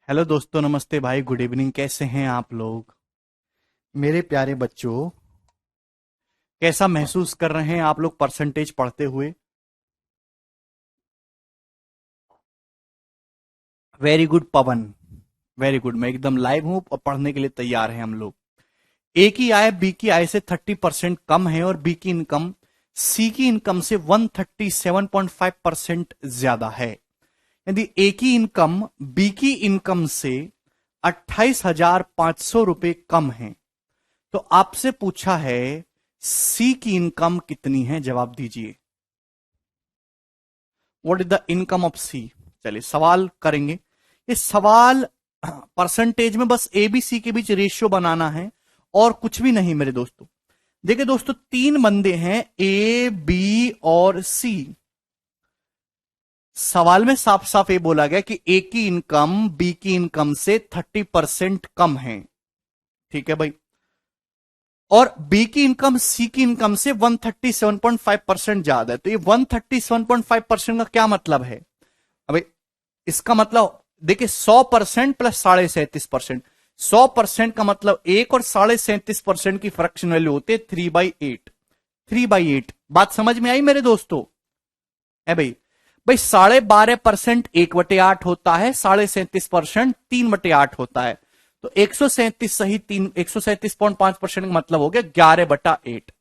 Hello दोस्तों, नमस्ते भाई, गुड इवनिंग। कैसे हैं आप लोग मेरे प्यारे बच्चों? कैसा महसूस कर रहे हैं आप लोग परसेंटेज पढ़ते हुए? वेरी गुड पवन, वेरी गुड। मैं एकदम लाइव हूं और पढ़ने के लिए तैयार हैं हम लोग। ए की आय बी की आय से 30% कम है और बी की इनकम सी की इनकम से 137.5% ज्यादा है। यदि ए की इनकम बी की इनकम से 28,500 रुपए कम है तो आपसे पूछा है सी की इनकम कितनी है? जवाब दीजिए। What is the income of C? चलिए सवाल करेंगे। इस सवाल परसेंटेज में बस ए बी सी के बीच रेशियो बनाना है और कुछ भी नहीं मेरे दोस्तों। देखिए दोस्तों, तीन बंदे हैं, ए बी और सी। सवाल में साफ साफ ये बोला गया कि ए की इनकम बी की इनकम से 30% कम है। ठीक है भाई। और बी की इनकम सी की इनकम से 137.5% ज्यादा है। तो ये 137.5% का क्या मतलब है? अबे इसका मतलब देखिए, 100% प्लस 37.5%। 100% का मतलब एक और 37.5% की फ्रैक्शन वैल्यू होती है 3/8। 3/8 बात समझ में आई मेरे दोस्तों? है भाई। भाई 12.5% 1/8 होता है, 37.5% 3/8 होता है। तो 137 सही 137.5% का मतलब हो गया 11/8।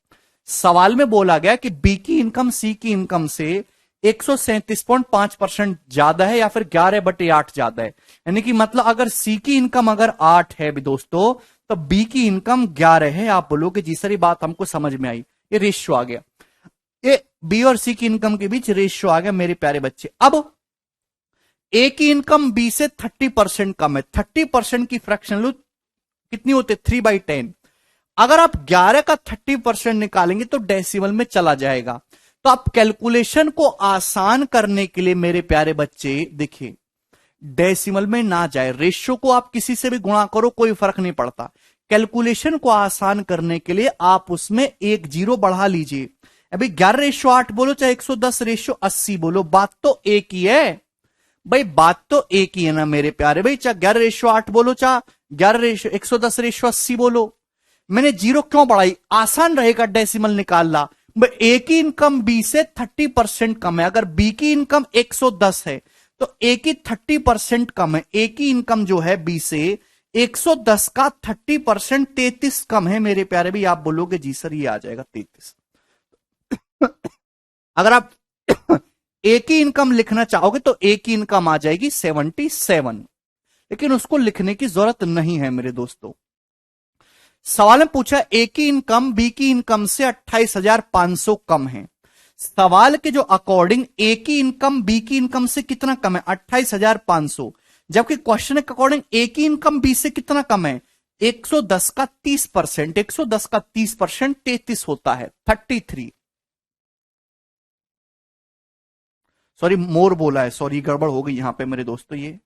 सवाल में बोला गया कि बी की इनकम सी की इनकम से 137.5% ज्यादा है या फिर 11/8 ज्यादा है। यानी कि मतलब अगर सी की इनकम अगर 8 है भी दोस्तों, तो बी की इनकम 11 है। आप बोलोगे जी सर ये बात हमको समझ में आई, ये रेशियो आ गया। ये बी और सी की इनकम के बीच रेशियो आ गया मेरे प्यारे बच्चे। अब ए की इनकम बी से 30% कम है। 30% की फ्रैक्शन लो कितनी होती है? 3/10। अगर आप 11 का 30% निकालेंगे तो डेसिमल में चला जाएगा। तो आप कैलकुलेशन को आसान करने के लिए मेरे प्यारे बच्चे देखिए, डेसिमल में ना जाए, रेशियो को आप किसी से भी गुणा करो कोई फर्क नहीं पड़ता। कैलकुलेशन को आसान करने के लिए आप उसमें एक जीरो बढ़ा लीजिए। अभी 11/8 बोलो चाहे 110/80 बोलो, बात तो एक ही है। भाई बात तो एक ही है ना मेरे प्यारे भाई। चाहे 11/8 बोलो चाहे 110/80 बोलो। मैंने जीरो क्यों बढ़ाई? आसान रहेगा डेसिमल निकालना। ए की इनकम बी से 30% कम है। अगर बी की इनकम 110 है तो ए की 30% कम है। ए की इनकम जो है बी से 110 का 30% 33 कम है मेरे प्यारे भाई। आप बोलोगे जी सर ये आ जाएगा 33। अगर आप ए की इनकम लिखना चाहोगे तो ए की इनकम आ जाएगी 77। लेकिन उसको लिखने की जरूरत नहीं है मेरे दोस्तों। सवाल में पूछा ए की इनकम बी की इनकम से 28,500 कम है। सवाल के जो अकॉर्डिंग ए की इनकम बी की इनकम से कितना कम है? 28,500। जबकि क्वेश्चन के अकॉर्डिंग ए की इनकम बी से कितना कम है? 110 का 30%। 110 का 30% 33 होता है, 33। सॉरी मोर बोला है, सॉरी गड़बड़ हो गई यहां पे मेरे दोस्तों। ये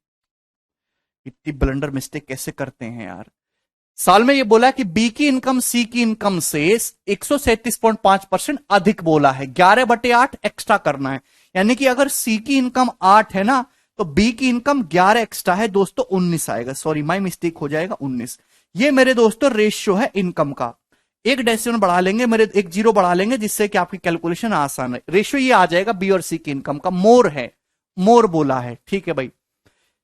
इतनी ब्लंडर मिस्टेक कैसे करते हैं यार। साल में ये बोला कि बी की इनकम सी की इनकम से 137.5% अधिक बोला है। 11/8 एक्स्ट्रा करना है। यानी कि अगर सी की इनकम 8 है ना, तो बी की इनकम 11 एक्स्ट्रा है दोस्तों, 19 आएगा। सॉरी माई मिस्टेक हो जाएगा 19। ये मेरे दोस्तों रेशियो है इनकम का। एक डेसिमल बढ़ा लेंगे मेरे, एक जीरो बढ़ा लेंगे जिससे कि आपकी कैलकुलेशन आसान है। रेशियो ये आ जाएगा बी और सी की इनकम का। मोर है, मोर बोला है। ठीक है भाई।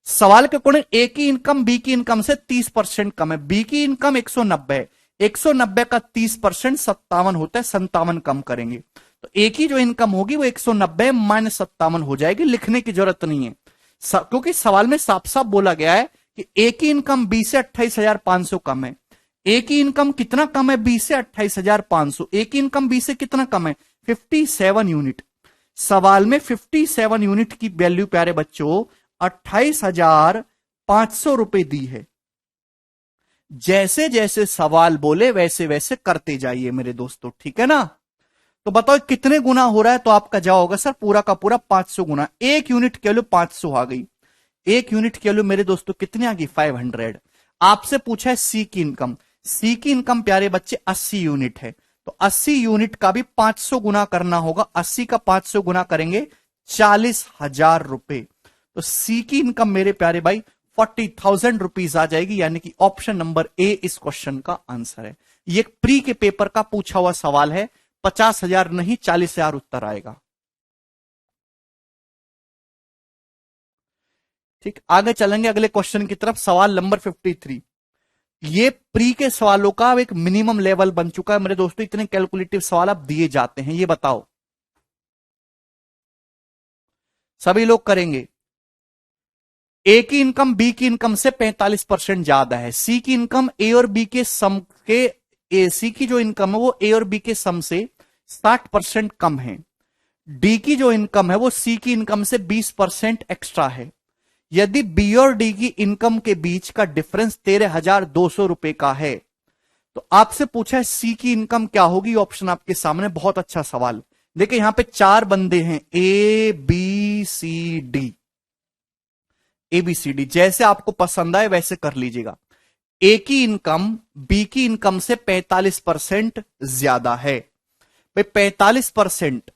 सवाल के अकॉर्डिंग ए की इनकम बी की इनकम से 30% कम है। बी की इनकम 190 है। 190 का 30% 57 होता है, 57 कम करेंगे तो ए की जो इनकम होगी वो 190 माइनस 57 हो जाएगी। लिखने की जरूरत नहीं है क्योंकि सवाल में साफ साफ बोला गया है कि ए की इनकम बी से 28,500 कम है। ए की इनकम कितना कम है? बी से 28,500। ए की इनकम बी से कितना कम है? 57 यूनिट। सवाल में 57 यूनिट की वैल्यू प्यारे बच्चों 28,500 रुपए दी है। जैसे जैसे सवाल बोले वैसे वैसे करते जाइए मेरे दोस्तों, ठीक है ना? तो बताओ कितने गुना हो रहा है? तो आपका जवाब होगा सर पूरा का पूरा 500 गुना। एक यूनिट की वैल्यू 500 आ गई। एक यूनिट की वैल्यू मेरे दोस्तों कितनी आ गई? 500। आपसे पूछा है सी की इनकम। सी की इनकम प्यारे बच्चे 80 यूनिट है। तो 80 यूनिट का भी 500 गुना करना होगा। 80 का 500 गुना करेंगे 40,000 रुपए। तो सी की इनकम मेरे प्यारे भाई 40,000 रुपीज आ जाएगी, यानी कि ऑप्शन नंबर ए इस क्वेश्चन का आंसर है। ये प्री के पेपर का पूछा हुआ सवाल है, 50,000 नहीं 40,000 उत्तर आएगा। ठीक, आगे चलेंगे अगले क्वेश्चन की तरफ। सवाल नंबर 53। ये प्री के सवालों का एक मिनिमम लेवल बन चुका है मेरे दोस्तों, इतने कैलकुलेटिव सवाल अब दिए जाते हैं। ये बताओ, सभी लोग करेंगे। ए की इनकम बी की इनकम से 45% ज्यादा है। सी की इनकम ए और बी के सम के सी की जो इनकम है वो ए और बी के सम से 60% कम है। डी की जो इनकम है वो सी की इनकम से 20% एक्स्ट्रा है। यदि बी और डी की इनकम के बीच का डिफरेंस 13,200 रुपए का है, तो आपसे पूछा है सी की इनकम क्या होगी। ऑप्शन आपके सामने, बहुत अच्छा सवाल। देखिए यहां पे 4 बंदे हैं, A B C D. A B C D जैसे आपको पसंद आए वैसे कर लीजिएगा। ए की इनकम बी की इनकम से 45% ज्यादा है। भाई 45%।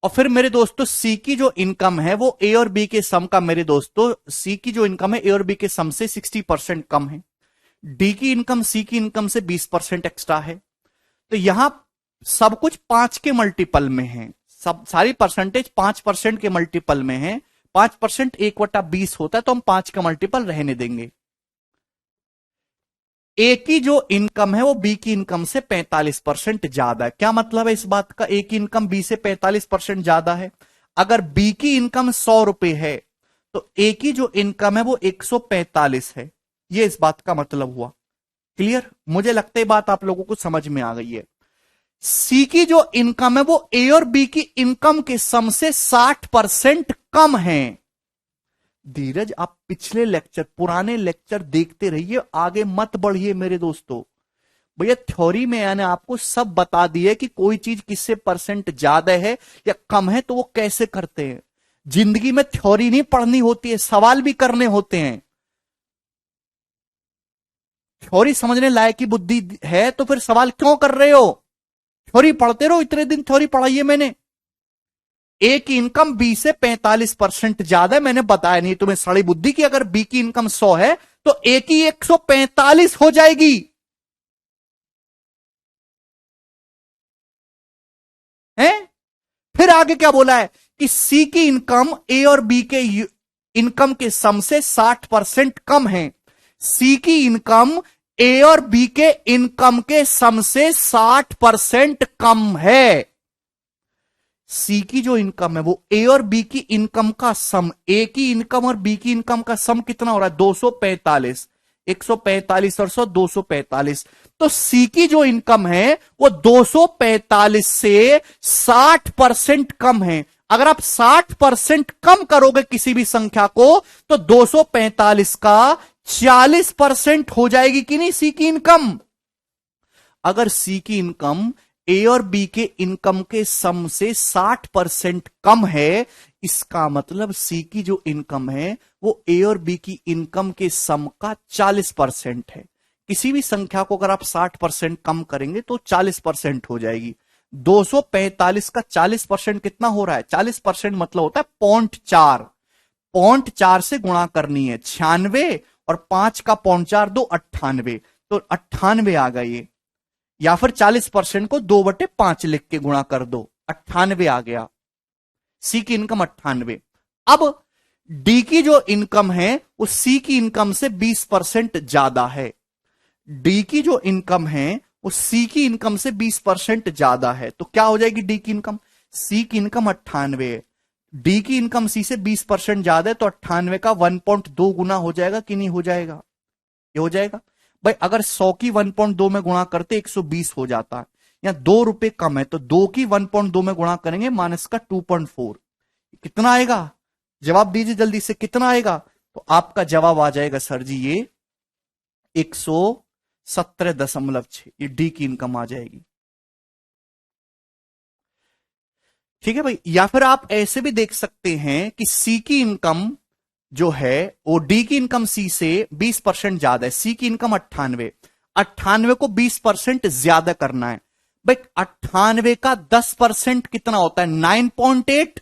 और फिर मेरे दोस्तों सी की जो इनकम है वो ए और बी के सम का, मेरे दोस्तों सी की जो इनकम है ए और बी के सम से 60% कम है। डी की इनकम सी की इनकम से 20% एक्स्ट्रा है। तो यहां सब कुछ 5 के मल्टीपल में है, सब सारी परसेंटेज 5% के मल्टीपल में है। 5% 1/20 होता है, तो हम 5 का मल्टीपल रहने देंगे। ए की जो इनकम है वो बी की इनकम से 45% ज्यादा है। क्या मतलब है इस बात का, ए की इनकम बी से 45% ज्यादा है। अगर बी की इनकम 100 रुपए है तो ए की जो इनकम है वो 145 है। ये इस बात का मतलब हुआ। क्लियर? मुझे लगता है बात आप लोगों को समझ में आ गई है। सी की जो इनकम है वो ए और बी की इनकम के सम से 60% कम है। धीरज, आप पिछले लेक्चर, पुराने लेक्चर देखते रहिए, आगे मत बढ़िए मेरे दोस्तों। भैया थ्योरी में मैंने आपको सब बता दिया कि कोई चीज किससे परसेंट ज्यादा है या कम है तो वो कैसे करते हैं। जिंदगी में थ्योरी नहीं पढ़नी होती है, सवाल भी करने होते हैं। थ्योरी समझने लायक की बुद्धि है तो फिर सवाल क्यों कर रहे हो? थ्योरी पढ़ते रहो, इतने दिन थ्योरी पढ़ाई है मैंने। ए की इनकम बी से 45% ज्यादा है, मैंने बताया नहीं तुम्हें सड़ी बुद्धि की अगर बी की इनकम 100 है तो ए की 145 हो जाएगी। हैं? फिर आगे क्या बोला है कि सी की इनकम ए और बी के इनकम के सम से 60% कम है। सी की इनकम ए और बी के इनकम के सम से 60% कम है। सी की जो इनकम है वो ए और बी की इनकम का सम, ए की इनकम और बी की इनकम का सम कितना हो रहा है? 245। 145 और 100 245। तो सी की जो इनकम है वो 245 से 60% कम है। अगर आप 60% कम करोगे किसी भी संख्या को तो 245 का 40% हो जाएगी कि नहीं सी की इनकम। अगर सी की इनकम ए और बी के इनकम के सम से 60% कम है, इसका मतलब सी की जो इनकम है वो ए और बी की इनकम के सम का 40% है। किसी भी संख्या को अगर आप 60% कम करेंगे तो 40% हो जाएगी। 245 का 40% कितना हो रहा है? 40% मतलब होता है 0.4। 0.4 से गुणा करनी है। 96 और 5 का 0.4 दो 98, तो 98 आ गई। या फिर 40% को 2/5 लिख के गुणा कर दो, 98 आ गया। सी की इनकम 98। अब डी की जो इनकम है वो सी की इनकम से 20% ज्यादा है। डी की जो इनकम है वो सी की इनकम से 20% ज्यादा है। तो क्या हो जाएगी डी की इनकम? सी की इनकम 98 है, डी की इनकम सी से 20% ज्यादा है, तो 98 का 1.2 गुना हो जाएगा कि नहीं हो जाएगा? ये हो जाएगा। भाई अगर 100 की 1.2 में गुणा करते 120 हो जाता है। या 2 रुपए कम है तो 2 की 1.2 में गुणा करेंगे, माइनस का 2.4। कितना आएगा? जवाब दीजिए जल्दी से, कितना आएगा? तो आपका जवाब आ जाएगा सर जी ये 117.6। ये डी की इनकम आ जाएगी। ठीक है भाई। या फिर आप ऐसे भी देख सकते हैं कि सी की इनकम जो है वो डी की इनकम सी से 20% ज्यादा है। सी की इनकम 98, 98 को 20% ज्यादा करना है। भाई 98 का 10% कितना होता है? 9.8।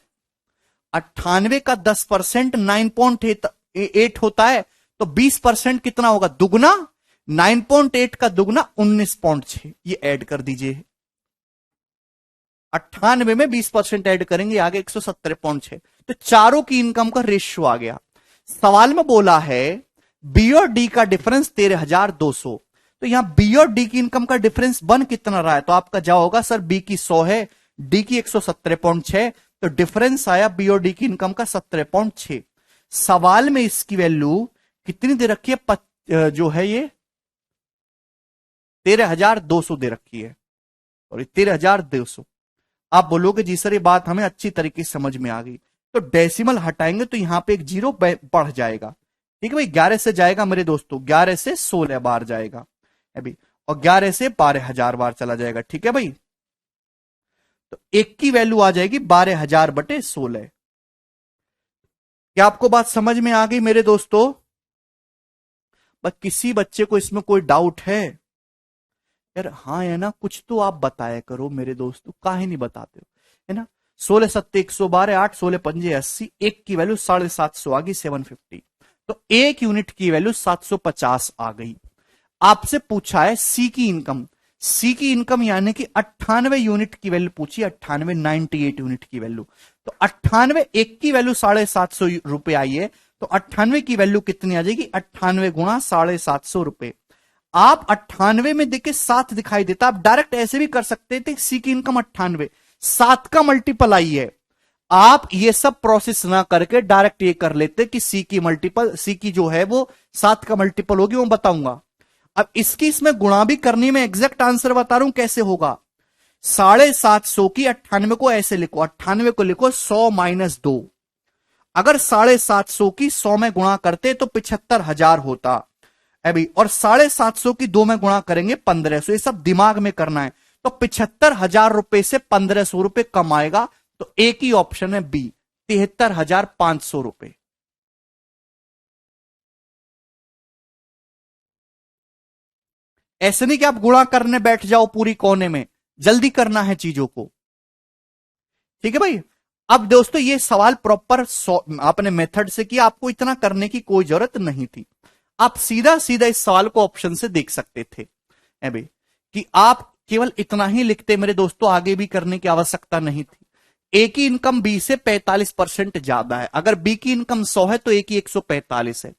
98 का 10% 9.8 होता है, तो 20% कितना होगा? दुगना। 9.8 का दुगना 19.6, ये ऐड कर दीजिए। 98 में 20% ऐड करेंगे, आगे 117.6। तो चारों की इनकम का रेशियो आ गया। सवाल में बोला है बी और डी का डिफरेंस 13,200, तो यहां बी और डी की इनकम का डिफरेंस बन कितना रहा है? तो आपका जवाब होगा सर बी की 100 है, डी की 117.6, तो डिफरेंस आया बी और डी की इनकम का 17.6। सवाल में इसकी वैल्यू कितनी दे रखी है? जो है ये 13,200 दे रखी है, और 13,200। आप बोलोगे जी सर ये बात हमें अच्छी तरीके से समझ में आ गई। तो डेसिमल हटाएंगे तो यहां पे एक जीरो बढ़ जाएगा। ठीक है भाई, 11 से जाएगा मेरे दोस्तों, 11 से 16 बार जाएगा अभी, और 11 से 12,000 बार चला जाएगा। ठीक है भाई, तो एक की वैल्यू आ जाएगी 12,000/16। क्या आपको बात समझ में आ गई मेरे दोस्तों? बस किसी बच्चे को इसमें कोई डाउट है? यार हाँ है ना, कुछ तो आप बताया करो मेरे दोस्तों, काहे नहीं बताते हो, है ना। 16 सत्ते 112, 8 16 पंजे 80, एक की वैल्यू 750 आ गई, 750। तो एक यूनिट की वैल्यू 750 आ गई। आपसे पूछा है सी की इनकम। सी की इनकम यानी कि 98 यूनिट की वैल्यू पूछी, 98 98 यूनिट की वैल्यू। तो 98, एक की वैल्यू 750 रुपए आई है, तो 98 की वैल्यू कितनी आ जाएगी? 98 गुणा 750 रुपए। आप 98 में देखिए 7 दिखाई देता, आप डायरेक्ट ऐसे भी कर सकते थे, सी की इनकम 98, 7 का मल्टीपल आई है। आप ये सब प्रोसेस ना करके डायरेक्ट ये कर लेते कि सी की मल्टीपल, सी की जो है वो 7 का मल्टीपल होगी, वो बताऊंगा। अब इसकी इसमें गुणा भी करनी, में एग्जैक्ट आंसर बता रहा हूं कैसे होगा। 750 की 98 को ऐसे लिखो, 98 को लिखो 100 - 2। अगर 750 की 100 में गुणा करते तो 75,000 होता अभी, और 750 की 2 में गुणा करेंगे 1500। ये सब दिमाग में करना है। तो 75,000 रुपए से 1500 रुपए कम आएगा, तो एक ही ऑप्शन है बी, 73,500 रुपए। ऐसे नहीं कि आप गुणा करने बैठ जाओ पूरी कोने में, जल्दी करना है चीजों को। ठीक है भाई। अब दोस्तों ये सवाल प्रॉपर आपने मेथड से किया, आपको इतना करने की कोई जरूरत नहीं थी। आप सीधा सीधा इस सवाल को ऑप्शन से देख सकते थे अभी, कि आप केवल इतना ही लिखते मेरे दोस्तों, आगे भी करने की आवश्यकता नहीं थी। ए की इनकम बी से 45% ज्यादा है। अगर बी की इनकम 100 है तो ए की 145 है।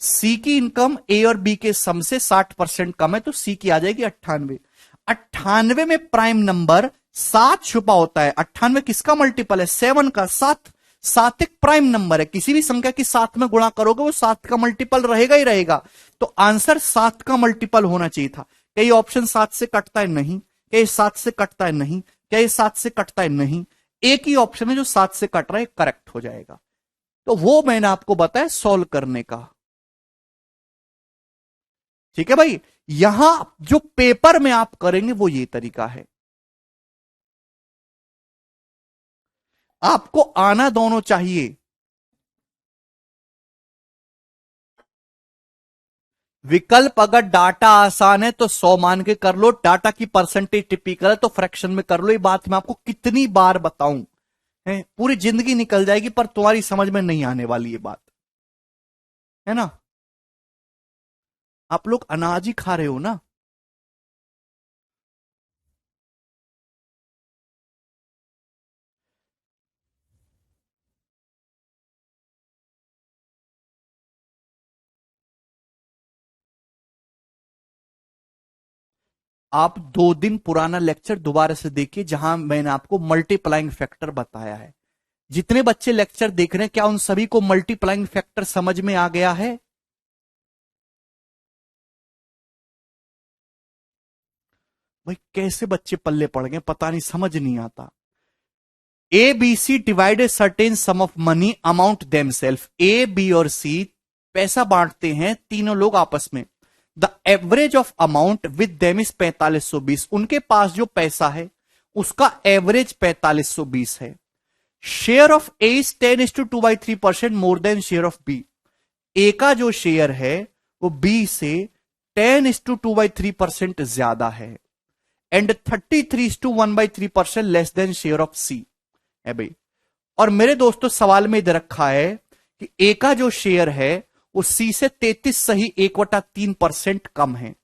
सी की इनकम ए और बी के सम से 60% कम है, तो सी की आ जाएगी 98। 98 में प्राइम नंबर 7 छुपा होता है। 98 किसका मल्टीपल है? 7 का। 7 7 एक प्राइम नंबर है, किसी भी संख्या की 7 में गुणा करोगे वो 7 का मल्टीपल रहेगा ही रहेगा। तो आंसर 7 का मल्टीपल होना चाहिए था। क्या ये ऑप्शन 7 से कटता है? नहीं। क्या ये 7 से कटता है? नहीं। क्या ये 7 से कटता है? नहीं। एक ही ऑप्शन है जो 7 से कट रहा है, करेक्ट हो जाएगा। तो वो मैंने आपको बताया सॉल्व करने का। ठीक है भाई, यहां जो पेपर में आप करेंगे वो ये तरीका है। आपको आना दोनों चाहिए। विकल्प अगर डाटा आसान है तो 100 मान के कर लो, डाटा की परसेंटेज टिपिकल है तो फ्रैक्शन में कर लो। ये बात मैं आपको कितनी बार बताऊं, है पूरी जिंदगी निकल जाएगी पर तुम्हारी समझ में नहीं आने वाली ये बात, है ना। आप लोग अनाज ही खा रहे हो ना। आप 2 दिन पुराना लेक्चर दोबारा से देखिए, जहां मैंने आपको मल्टीप्लाइंग फैक्टर बताया है। जितने बच्चे लेक्चर देख रहे हैं, क्या उन सभी को मल्टीप्लाइंग फैक्टर समझ में आ गया है? भाई कैसे बच्चे पल्ले पड़ गए पता नहीं, समझ नहीं आता। A B C divide a certain sum of money amount them self. A B और सी पैसा बांटते हैं तीनों लोग आपस में। The average of amount with them is 4520। उनके पास जो पैसा है उसका एवरेज 4520 है। Share of A is 10:2/3% more than share of B. A का जो शेयर है वो बी से 10:2/3% ज्यादा है, and 33:1/3% less than share of C है भाई। और मेरे दोस्तों सवाल में इधर रखा है कि ए का जो शेयर है वो सी से 33 सही 1/3% कम है।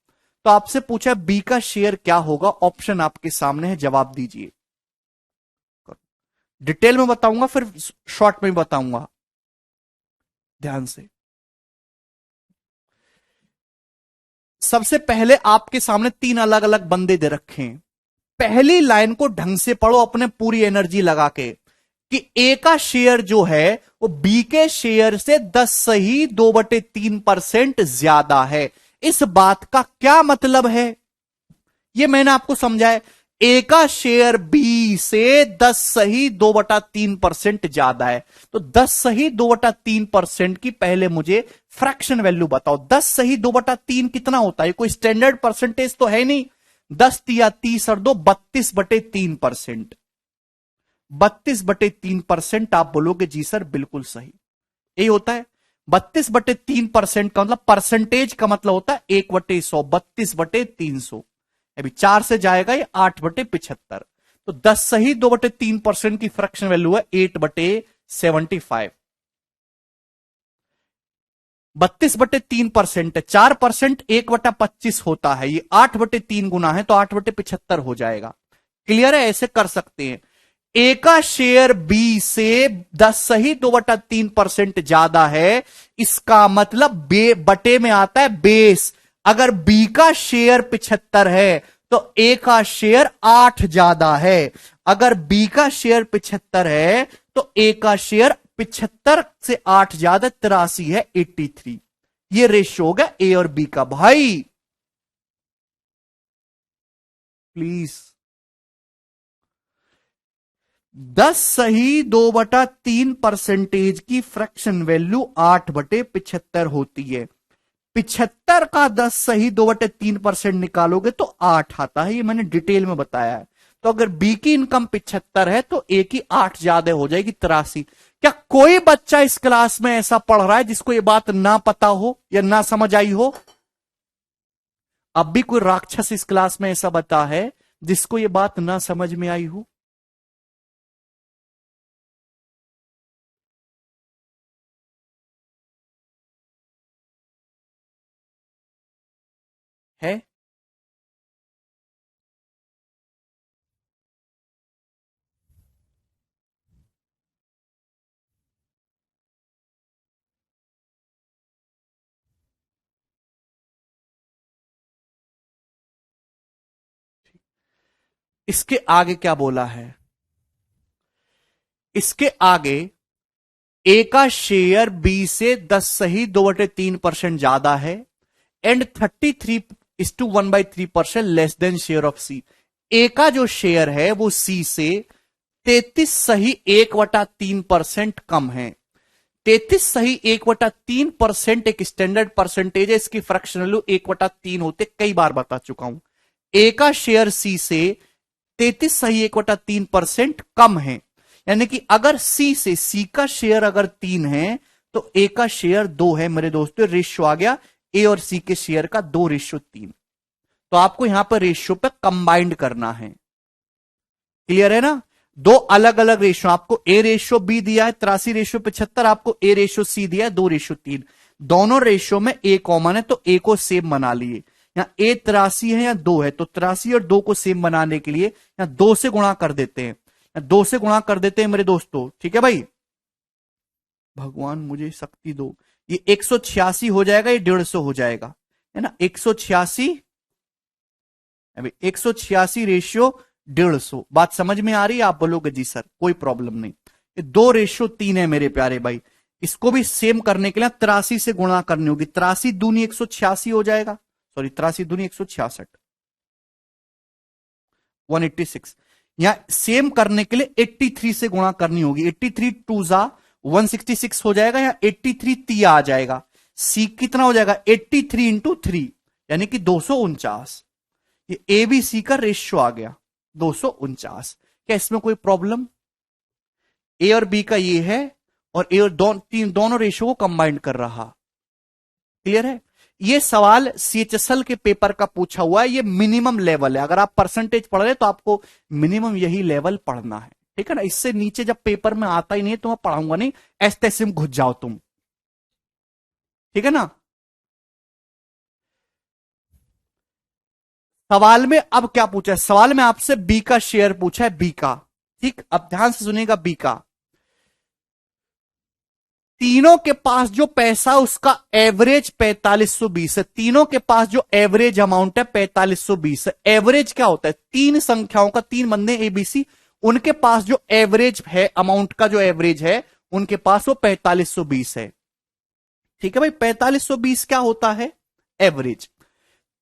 तो आपसे पूछा बी का शेयर क्या होगा, ऑप्शन आपके सामने है, जवाब दीजिए। डिटेल में बताऊंगा फिर शॉर्ट में बताऊंगा, ध्यान से। सबसे पहले आपके सामने 3 अलग अलग बंदे दे रखे हैं। पहली लाइन को ढंग से पढ़ो अपने पूरी एनर्जी लगा के कि ए का शेयर जो है वो बी के शेयर से 10 सही 2/3% ज्यादा है। इस बात का क्या मतलब है, यह मैंने आपको समझाया। ए का शेयर बी से 10 सही 2/3% ज्यादा है। तो 10 सही 2/3% की पहले मुझे फ्रैक्शन वैल्यू बताओ। 10 सही 2/3 कितना होता है, कोई स्टैंडर्ड परसेंटेज तो है नहीं। 10 या 30 और 2 32/3%। 32/3% आप बोलोगे जी सर बिल्कुल सही, यही होता है। 32/3% का मतलब परसेंटेज का मतलब होता है 1/100, 32/300। अभी 4 से जाएगा ये 8/75। तो 10 सही 2/3% की फ्रैक्शन वैल्यू है 8/75। 32/3% है, 4% 1/25 होता है, ये 8/3 गुना है तो 8/75 हो जाएगा। क्लियर है, ऐसे कर सकते हैं। ए का शेयर बी से 10 सही 2/3% ज्यादा है, इसका मतलब बटे में आता है बेस। अगर बी का शेयर 75 है तो ए का शेयर 8 ज्यादा है। अगर बी का शेयर 75 है तो ए का शेयर 75 से 8 ज्यादा 83 है, 83। ये रेशियो होगा ए और बी का। भाई प्लीज 10 सही 2/3% की फ्रैक्शन वैल्यू 8/75 होती है। 75 का 10 सही 2/3% निकालोगे तो 8 आता है, ये मैंने डिटेल में बताया है। तो अगर बी की इनकम 75 है तो ए की 8 ज्यादा हो जाएगी, 83। क्या कोई बच्चा इस क्लास में ऐसा पढ़ रहा है जिसको ये बात ना पता हो या ना समझ आई हो? अब भी कोई राक्षस इस क्लास में ऐसा बता है जिसको ये बात ना समझ में आई हो? है? इसके आगे क्या बोला है? इसके आगे ए का शेयर बी से 10 सही 2/3% ज्यादा है and 33:1/3% less than share of C. A का जो शेयर है वो सी से 33 सही 1/3% कम है। 33 सही 1/3% एक स्टैंडर्ड परसेंटेज है, इसकी फ्रैक्शन वैल्यू 1/3 होते, कई बार बता चुका हूं। ए का शेयर सी से 33 सही 1/3% कम है, यानी कि अगर सी से सी का शेयर अगर 3 है तो ए का शेयर 2 है। मेरे दोस्तों रेशियो आ गया ए और सी के शेयर का 2:3। तो आपको यहां पर रेशियो पे कंबाइंड करना है। क्लियर है ना? दो अलग अलग रेशियो, आपको ए रेशियो बी दिया है 83:75, आपको ए रेशियो सी दिया है 2:3। दोनों रेशियो में ए कॉमन है तो ए को सेम बना लिए। यहां ए 83 है या 2 है, तो 83 और 2 को सेम बनाने के लिए यहां 2 से गुणा कर देते हैं, 2 से गुणा कर देते हैं मेरे दोस्तों। ठीक है भाई, भगवान मुझे शक्ति दो। ये 186 हो जाएगा, ये 150 हो जाएगा, है ना? 186, अभी 186 रेशियो 150। बात समझ में आ रही है? आप बोलोगे जी सर कोई प्रॉब्लम नहीं। ये 2:3 है मेरे प्यारे भाई। इसको भी सेम करने के लिए 83 से गुणा करनी होगी। 83 दूनी 186 हो जाएगा, सॉरी 83 दूनी 166, 186। यहां सेम करने के लिए 83 से गुणा करनी होगी। 83 2 जा 166 हो जाएगा, या 83 तिया आ जाएगा। सी कितना हो जाएगा? 83 इंटू 3 यानी कि 249। ये ए बी सी का रेशियो आ गया 249। क्या इसमें कोई प्रॉब्लम? ए और बी का ये है और ए और दोनों रेशियो को कंबाइंड कर रहा। क्लियर है? ये सवाल सीएचएसएल के पेपर का पूछा हुआ है, ये मिनिमम लेवल है। अगर आप परसेंटेज पढ़ रहे तो आपको मिनिमम यही लेवल पढ़ना है। ठीक है ना, इससे नीचे जब पेपर में आता ही नहीं है तो मैं पढ़ाऊंगा नहीं, ऐसे तैसे में घुस जाओ तुम, ठीक है ना। सवाल में अब क्या पूछा है, सवाल में आपसे बी का शेयर पूछा है, बी का, ठीक, अब ध्यान से सुनिएगा, बी का, तीनों के पास जो पैसा उसका एवरेज 4520 है, तीनों के पास जो एवरेज अमाउंट है 4520 है। एवरेज क्या होता है, तीन संख्याओं का, तीन बंदे एबीसी, उनके पास जो एवरेज है, अमाउंट का जो एवरेज है उनके पास वो 4520 है, ठीक है भाई। 4520 क्या होता है, एवरेज।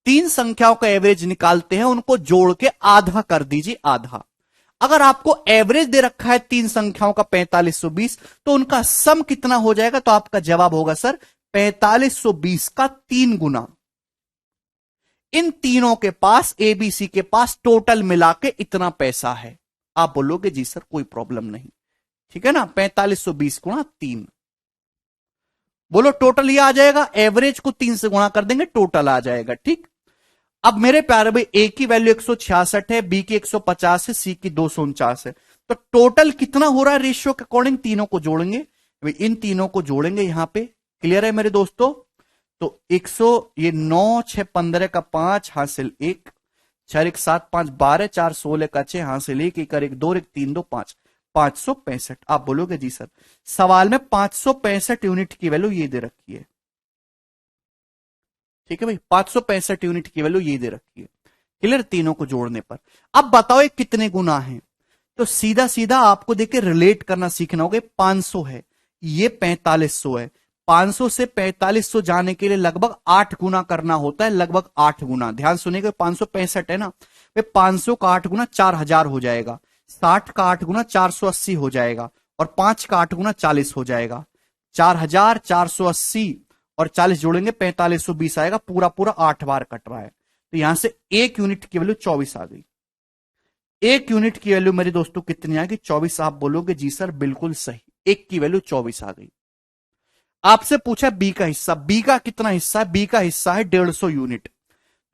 तीन संख्याओं का एवरेज निकालते हैं, उनको जोड़ के आधा कर दीजिए, आधा। अगर आपको एवरेज दे रखा है तीन संख्याओं का 4520, तो उनका सम कितना हो जाएगा, तो आपका जवाब होगा सर 4520 का 3 गुना। इन तीनों के पास, एबीसी के पास टोटल मिला के इतना पैसा है। आप बोलोगे जी सर कोई प्रॉब्लम नहीं, ठीक है ना, 4520 गुणा 3, बोलो टोटल ये आ जाएगा, एवरेज को 3 से गुणा कर देंगे टोटल आ जाएगा, ठीक। अब मेरे प्यारे भाई ए की वैल्यू 166 है, बी की 150 है, सी की 249 है, तो टोटल कितना हो रहा है रेशियो के अकॉर्डिंग, तीनों को जोड़ेंगे, इन तीनों को जोड़ेंगे यहां पे, क्लियर है मेरे दोस्तों। तो 100, ये 9 6 15 का 5 हासिल 1, 4 1 7 5 12, 4 16 का 6 हासिल 1, 1 1 2 1 3 2 5, 565। आप बोलोगे जी सर सवाल में 565 यूनिट की वैल्यू ये दे रखी है, ठीक है भाई, 565 यूनिट की वैल्यू ये दे रखी है, क्लियर, तीनों को जोड़ने पर। अब बताओ ये कितने गुना है, तो सीधा सीधा आपको देखिए रिलेट करना सीखना होगा। 500 है, ये 4500 है, 500 से 4500 जाने के लिए लगभग 8 गुना करना होता है, लगभग 8 गुना। ध्यान सुनिएगा, 565 है ना, 500 का 8 गुना 4000 हो जाएगा, 60 का 8 गुना 480 हो जाएगा, और 5 का 8 गुना 40 हो जाएगा। 4000, 480 और 40 जोड़ेंगे 4520 आएगा, पूरा पूरा 8 बार कट रहा है। तो यहां से एक यूनिट की वैल्यू 24 आ गई। एक यूनिट की वैल्यू मेरे दोस्तों कितनी आएगी, 24। आप बोलोगे जी सर बिल्कुल सही, एक की वैल्यू 24 आ गई। आपसे पूछा बी का हिस्सा, बी का कितना हिस्सा है, बी का हिस्सा है 150 यूनिट,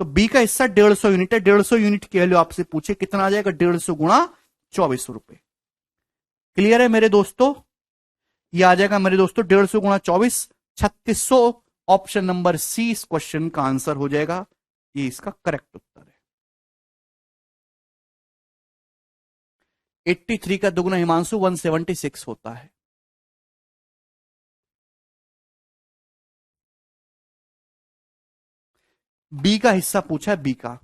तो बी का हिस्सा 150 यूनिट है, 150 यूनिट की वैल्यू आपसे पूछे कितना आ जाएगा, 150 गुणा 24 रुपए। क्लियर है मेरे दोस्तों, ये आ जाएगा मेरे दोस्तों 150 गुणा 24, 3600। ऑप्शन नंबर सी इस क्वेश्चन का आंसर हो जाएगा, ये इसका करेक्ट उत्तर है। 83 का दुगुना हिमांशु 176 होता है। बी का हिस्सा पूछा है, बी का,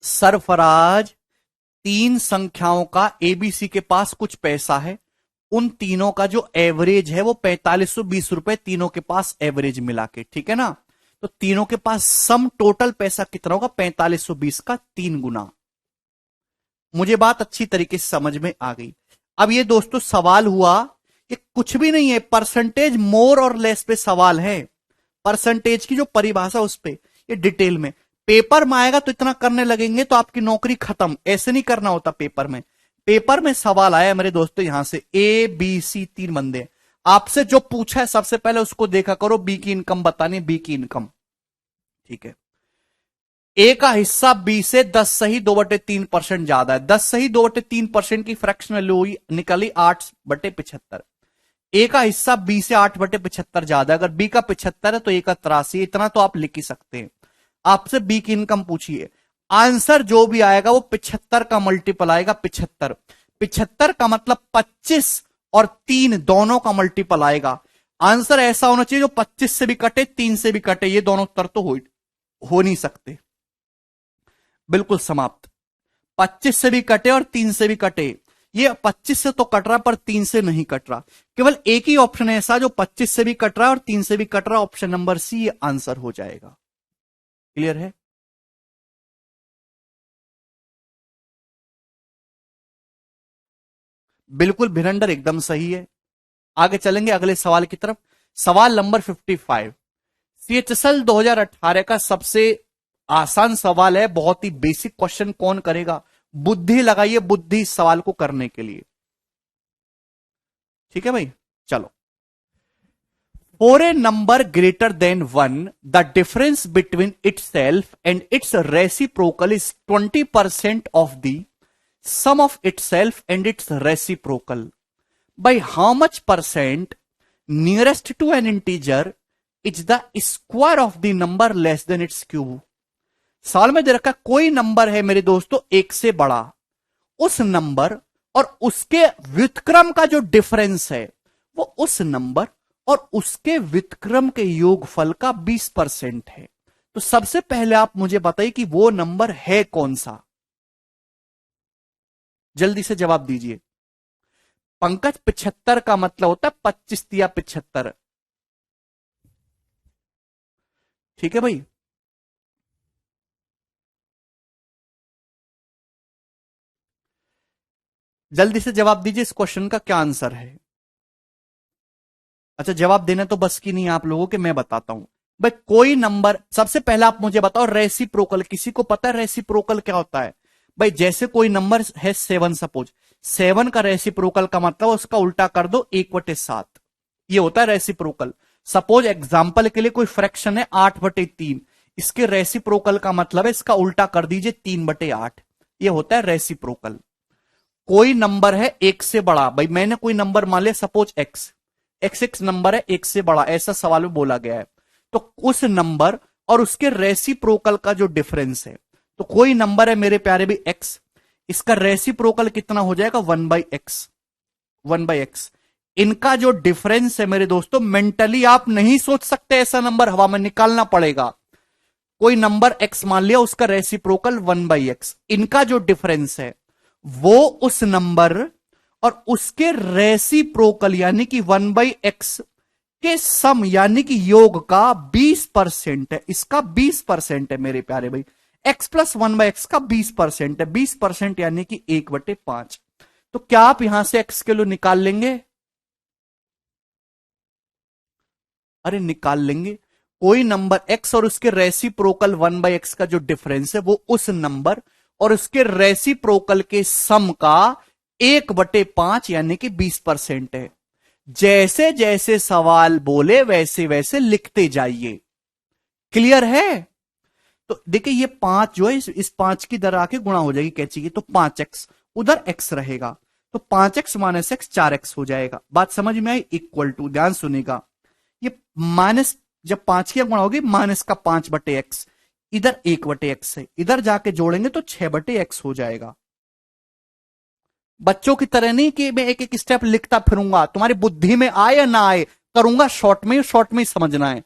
सरफराज तीन संख्याओं का, एबीसी के पास कुछ पैसा है, उन तीनों का जो एवरेज है वो 4520 रुपए, तीनों के पास एवरेज मिला के, ठीक है ना। तो तीनों के पास सम टोटल पैसा कितना होगा, 4520 का 3 गुना। मुझे बात अच्छी तरीके से समझ में आ गई। अब ये दोस्तों सवाल हुआ, ये कुछ भी नहीं है, परसेंटेज मोर और लेस पे सवाल है, परसेंटेज की जो परिभाषा उस पे, ये डिटेल में पेपर में आएगा तो इतना करने लगेंगे तो आपकी नौकरी खत्म, ऐसे नहीं करना होता पेपर में। पेपर में सवाल आया मेरे दोस्तों, यहां से ए बी सी तीन बंदे, आपसे जो पूछा है सबसे पहले उसको देखा करो, बी की इनकम बतानी, बी की इनकम, ठीक है। ए का हिस्सा बी से 10 सही 2/3% ज्यादा है, 10 सही 2/3% की फ्रैक्शन वैल्यू हुई, निकली 8/75। ए का हिस्सा बी से 8/75 ज्यादा है, अगर बी का 75 है तो ए का 83, इतना तो आप लिख ही सकते हैं। आपसे बी की इनकम पूछिए, आंसर जो भी आएगा वो 75 का मल्टीपल आएगा, 75, 75 का मतलब 25 और 3 दोनों का मल्टीपल आएगा। आंसर ऐसा होना चाहिए जो 25 से भी कटे 3 से भी कटे, ये दोनों उत्तर तो हो नहीं सकते, बिल्कुल समाप्त। 25 से भी कटे और 3 से भी कटे, ये 25 से तो कट रहा पर 3 से नहीं कट रहा, केवल एक ही ऑप्शन है ऐसा जो 25 से भी कट रहा है और 3 से भी कट रहा है, ऑप्शन नंबर सी आंसर हो जाएगा। क्लियर है, बिल्कुल भिनंडर एकदम सही है। आगे चलेंगे अगले सवाल की तरफ। सवाल नंबर 55, सीएचएसएल 2018 का सबसे आसान सवाल है, बहुत ही बेसिक क्वेश्चन, कौन करेगा, बुद्धि लगाइए, बुद्धि इस सवाल को करने के लिए, ठीक है भाई। चलो For a number greater than 1, the difference between itself and its reciprocal is 20% of the sum of itself and its reciprocal. By how much percent nearest to an integer is the square of the number less than its cube? सवाल में दे रखा कोई number है मेरे दोस्तों एक से बड़ा, उस नंबर और उसके व्युत्क्रम का जो डिफरेंस है वो उस नंबर और उसके व्युत्क्रम के योगफल का 20% है। तो सबसे पहले आप मुझे बताइए कि वो नंबर है कौन सा, जल्दी से जवाब दीजिए। पंकज 75 का मतलब होता है 25 या 75, ठीक है भाई। जल्दी से जवाब दीजिए, इस क्वेश्चन का क्या आंसर है। अच्छा, जवाब देना तो बस की नहीं आप लोगों के, मैं बताता हूं भाई। कोई नंबर, सबसे पहला आप मुझे बताओ रेसिप्रोकल, किसी को पता है रेसिप्रोकल क्या होता है भाई? जैसे कोई नंबर है 7, सपोज 7 का रेसिप्रोकल का मतलब उसका उल्टा कर दो 1/7, ये होता है रेसिप्रोकल। सपोज एग्जाम्पल के लिए कोई फ्रैक्शन है 8/3, इसके रेसिप्रोकल का मतलब है इसका उल्टा कर दीजिए 3/8, ये होता है रेसिप्रोकल। कोई नंबर है एक से बड़ा, भाई मैंने कोई नंबर मान लिया सपोज x नंबर है एक से बड़ा, ऐसा सवाल में बोला गया है, तो उस नंबर और उसके रेसिप्रोकल का जो डिफरेंस है, तो कोई नंबर है मेरे प्यारे भी x, इसका रेसिप्रोकल कितना हो जाएगा 1/x। इनका जो डिफरेंस है मेरे दोस्तों, मेंटली आप नहीं सोच सकते, ऐसा नंबर हवा में निकालना पड़ेगा। कोई नंबर x मान लिया, उसका रेसिप्रोकल 1/x, इनका जो डिफरेंस है वो उस नंबर और उसके रेसिप्रोकल यानी कि 1/x के सम यानी कि योग का 20% है, इसका 20% है मेरे प्यारे भाई। x प्लस 1/x का 20% है, 20% यानी कि 1/5। तो क्या आप यहां से x के लिए निकाल लेंगे? अरे निकाल लेंगे। कोई नंबर x और उसके रेसिप्रोकल 1/x का जो डिफरेंस है वो उस नंबर और उसके रेसिप्रोकल के सम का 1/5 यानी कि 20% है। जैसे जैसे सवाल बोले वैसे वैसे लिखते जाइए, क्लियर है? तो देखिए ये 5 जो है इस 5 की दर आके गुणा हो जाएगी कैंची की, तो 5x उधर x रहेगा, तो 5x माइनस x 4x हो जाएगा। बात समझ में आई? इक्वल टू, ध्यान सुनेगा, ये माइनस जब 5 की गुणा होगी माइनस का 5/x, इधर 1/x है, इधर जाके जोड़ेंगे तो 6/x हो जाएगा। बच्चों की तरह नहीं कि मैं एक एक स्टेप लिखता फिरूंगा, तुम्हारी बुद्धि में आए या ना आए, करूंगा शॉर्ट में ही समझना है।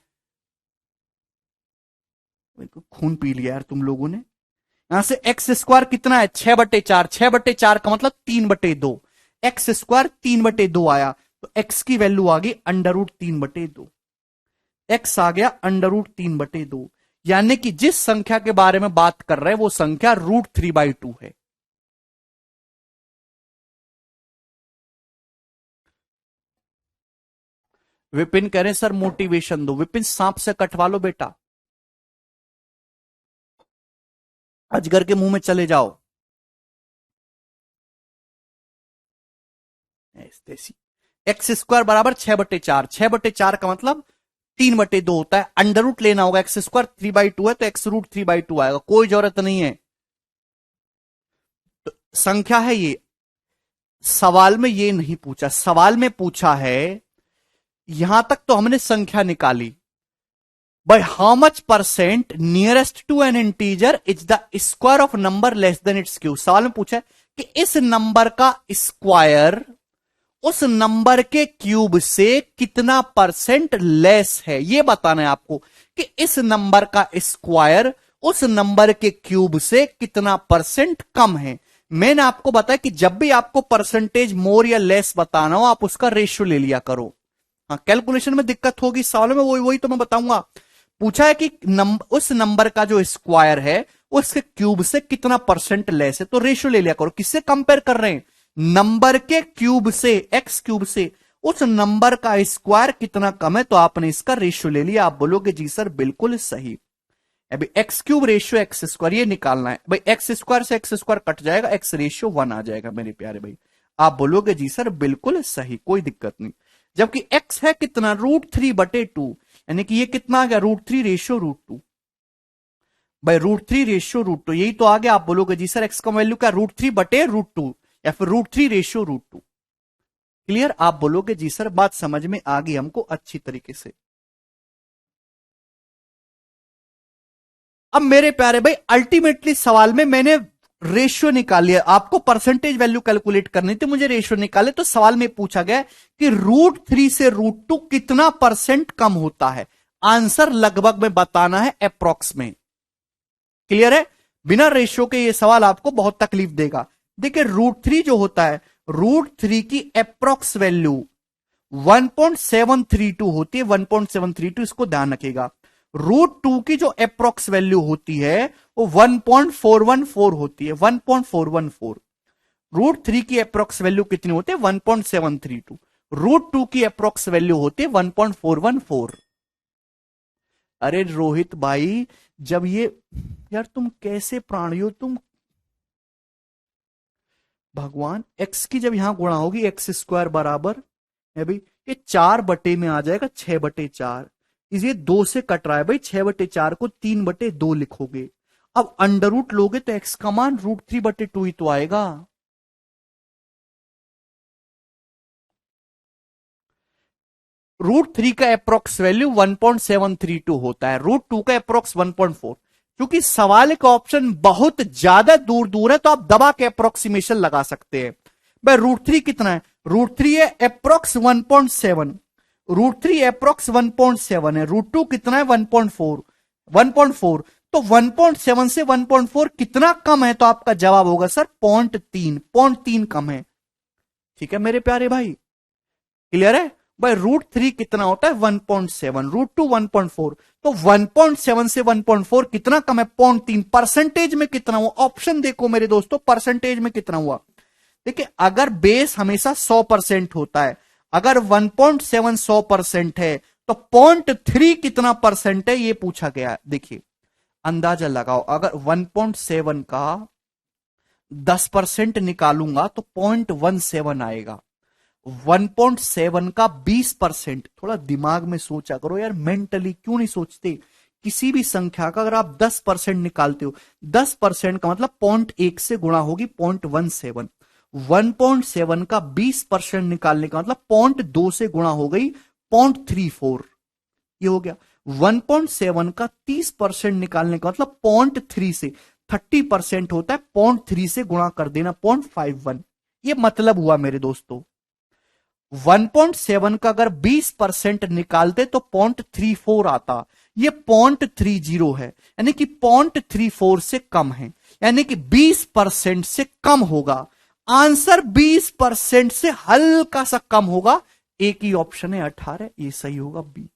खून पी लिया यार तुम लोगों ने। यहां से एक्स स्क्वायर कितना है 6/4, 6/4 का मतलब 3/2, एक्स स्क्वायर 3/2 आया, तो एक्स की वैल्यू आ गई √3/2, एक्स आ गया √3/2, यानी कि जिस संख्या के बारे में बात कर रहे हैं वो संख्या √3/2 है। विपिन कह रहे हैं सर मोटिवेशन दो। विपिन सांप से कटवा लो बेटा, अजगर के मुंह में चले जाओ। एक्स स्क्वायर बराबर 6/4, 6/4 का मतलब 3/2 होता है, अंडर रूट लेना होगा, एक्स स्क्वायर 3/2 है तो एक्स √3/2 आएगा, कोई जरूरत नहीं है। तो संख्या है ये, सवाल में ये नहीं पूछा, सवाल में पूछा है, यहां तक तो हमने संख्या निकाली, by how much percent nearest to an integer is the square of number less than its cube। सवाल में पूछा है कि इस नंबर का स्क्वायर उस नंबर के क्यूब से कितना परसेंट लेस है, यह बताना है आपको कि इस नंबर का स्क्वायर उस नंबर के क्यूब से कितना परसेंट कम है। मैंने आपको बताया कि जब भी आपको परसेंटेज मोर या लेस बताना हो आप उसका रेशियो ले लिया करो। हाँ, कैलकुलेशन में दिक्कत होगी सवालों में, वही तो मैं बताऊंगा। पूछा है कि उस नंबर का जो स्क्वायर है उसके क्यूब से कितना परसेंट लेस है, तो रेशियो ले लिया करो। किससे कंपेयर कर रहे हैं? नंबर के क्यूब से, एक्स क्यूब से उस नंबर का स्क्वायर कितना कम है, तो आपने इसका रेशियो ले लिया। आप बोलोगे जी सर बिल्कुल सही। अभी x cube ratio x square ये निकालना है भाई, एक्स स्क्वायर से एक्स स्क्वायर कट जाएगा, एक्स रेशियो 1 आ जाएगा मेरे प्यारे भाई। आप बोलोगे जी सर बिल्कुल सही, कोई दिक्कत नहीं। जबकि x है कितना, √3/2, यानी कि ये कितना आ गया, √3 रेशियो √2। भाई √3 रेशियो √2, यही तो आ गया। आप बोलोगे जी सर x का वैल्यू क्या, √3/√2 या फिर √3 रेशियो √2। क्लियर? आप बोलोगे जी सर बात समझ में आ गई हमको अच्छी तरीके से। अब मेरे प्यारे भाई अल्टीमेटली सवाल में मैंने रेशियो निकाल लिया, आपको परसेंटेज वैल्यू कैलकुलेट करनी थी, मुझे रेशियो निकाले। तो सवाल में पूछा गया कि √3 से √2 कितना परसेंट कम होता है। आंसर लगभग में बताना है, अप्रोक्स में। क्लियर है? बिना रेशियो के ये सवाल आपको बहुत तकलीफ देगा। देखिए √3 जो होता है, √3 की अप्रोक्स वैल्यू 1.732 होती है, 1.732, इसको ध्यान रखिएगा। √2 की जो अप्रोक्स वैल्यू होती है वो 1.414 होती है, 1.414। √3 की अप्रोक्स वैल्यू कितनी होती है, 1.732। √2 की अप्रोक्स वैल्यू होती है 1.414। अरे रोहित भाई, जब ये, यार तुम कैसे प्राणी हो तुम, भगवान। x की जब यहां गुणा होगी, x² बराबर है भाई, ये 4 में आ जाएगा, 6/4। ये 2 से कट रहा है भाई, 6/4 को 3/2 लिखोगे। अब अंडर रूट लोगे तो x का मान √3/2 ही तो आएगा। √3 का अप्रोक्स वैल्यू 1.732 होता है, √2 का अप्रोक्स 1.4। क्योंकि सवाल का ऑप्शन बहुत ज्यादा दूर दूर है तो आप दबा के अप्रोक्सीमेशन लगा सकते हैं। भाई √3 कितना है, √3 है अप्रोक्स 1.7, √3 अप्रोक्स 1.7 है, √2 कितना है 1.4, 1.4। तो 1.7 से 1.4 कितना कम है, तो आपका जवाब होगा सर 0.3 कम है। ठीक है मेरे प्यारे भाई, क्लियर है? भाई √3 कितना होता है 1.7, √2 1.4, तो 1.7 से 1.4 कितना कम है, 0.3। परसेंटेज में कितना हुआ, ऑप्शन देखो मेरे दोस्तों, परसेंटेज में कितना हुआ। देखिए अगर बेस हमेशा 100% होता है, अगर 1.7 100% है तो 0.3 कितना परसेंट है ये पूछा गया। देखिए अंदाजा लगाओ, अगर 1.7 का 10% निकालूंगा तो 0.17 आएगा। 1.7 का 20%, थोड़ा दिमाग में सोचा करो यार, मेंटली क्यों नहीं सोचते। किसी भी संख्या का अगर आप 10% निकालते हो, 10% का मतलब 0.1 से गुणा होगी 0.17। 1.7 का 20% निकालने का मतलब 0.2 से गुणा हो गई 0.34, ये हो गया। 1.7 का 30% निकालने का मतलब 0.3 से, 30% होता है, 0.3 से गुणा कर देना 0.51, ये मतलब हुआ मेरे दोस्तों। 1.7 का अगर 20% निकालते तो 0.34 आता, ये 0.30 है, यानी कि 0.34 से कम है, यानी कि 20% से कम होगा। आंसर 20% से हल्का सा कम होगा। एक ही ऑप्शन है 18, ये सही होगा बी।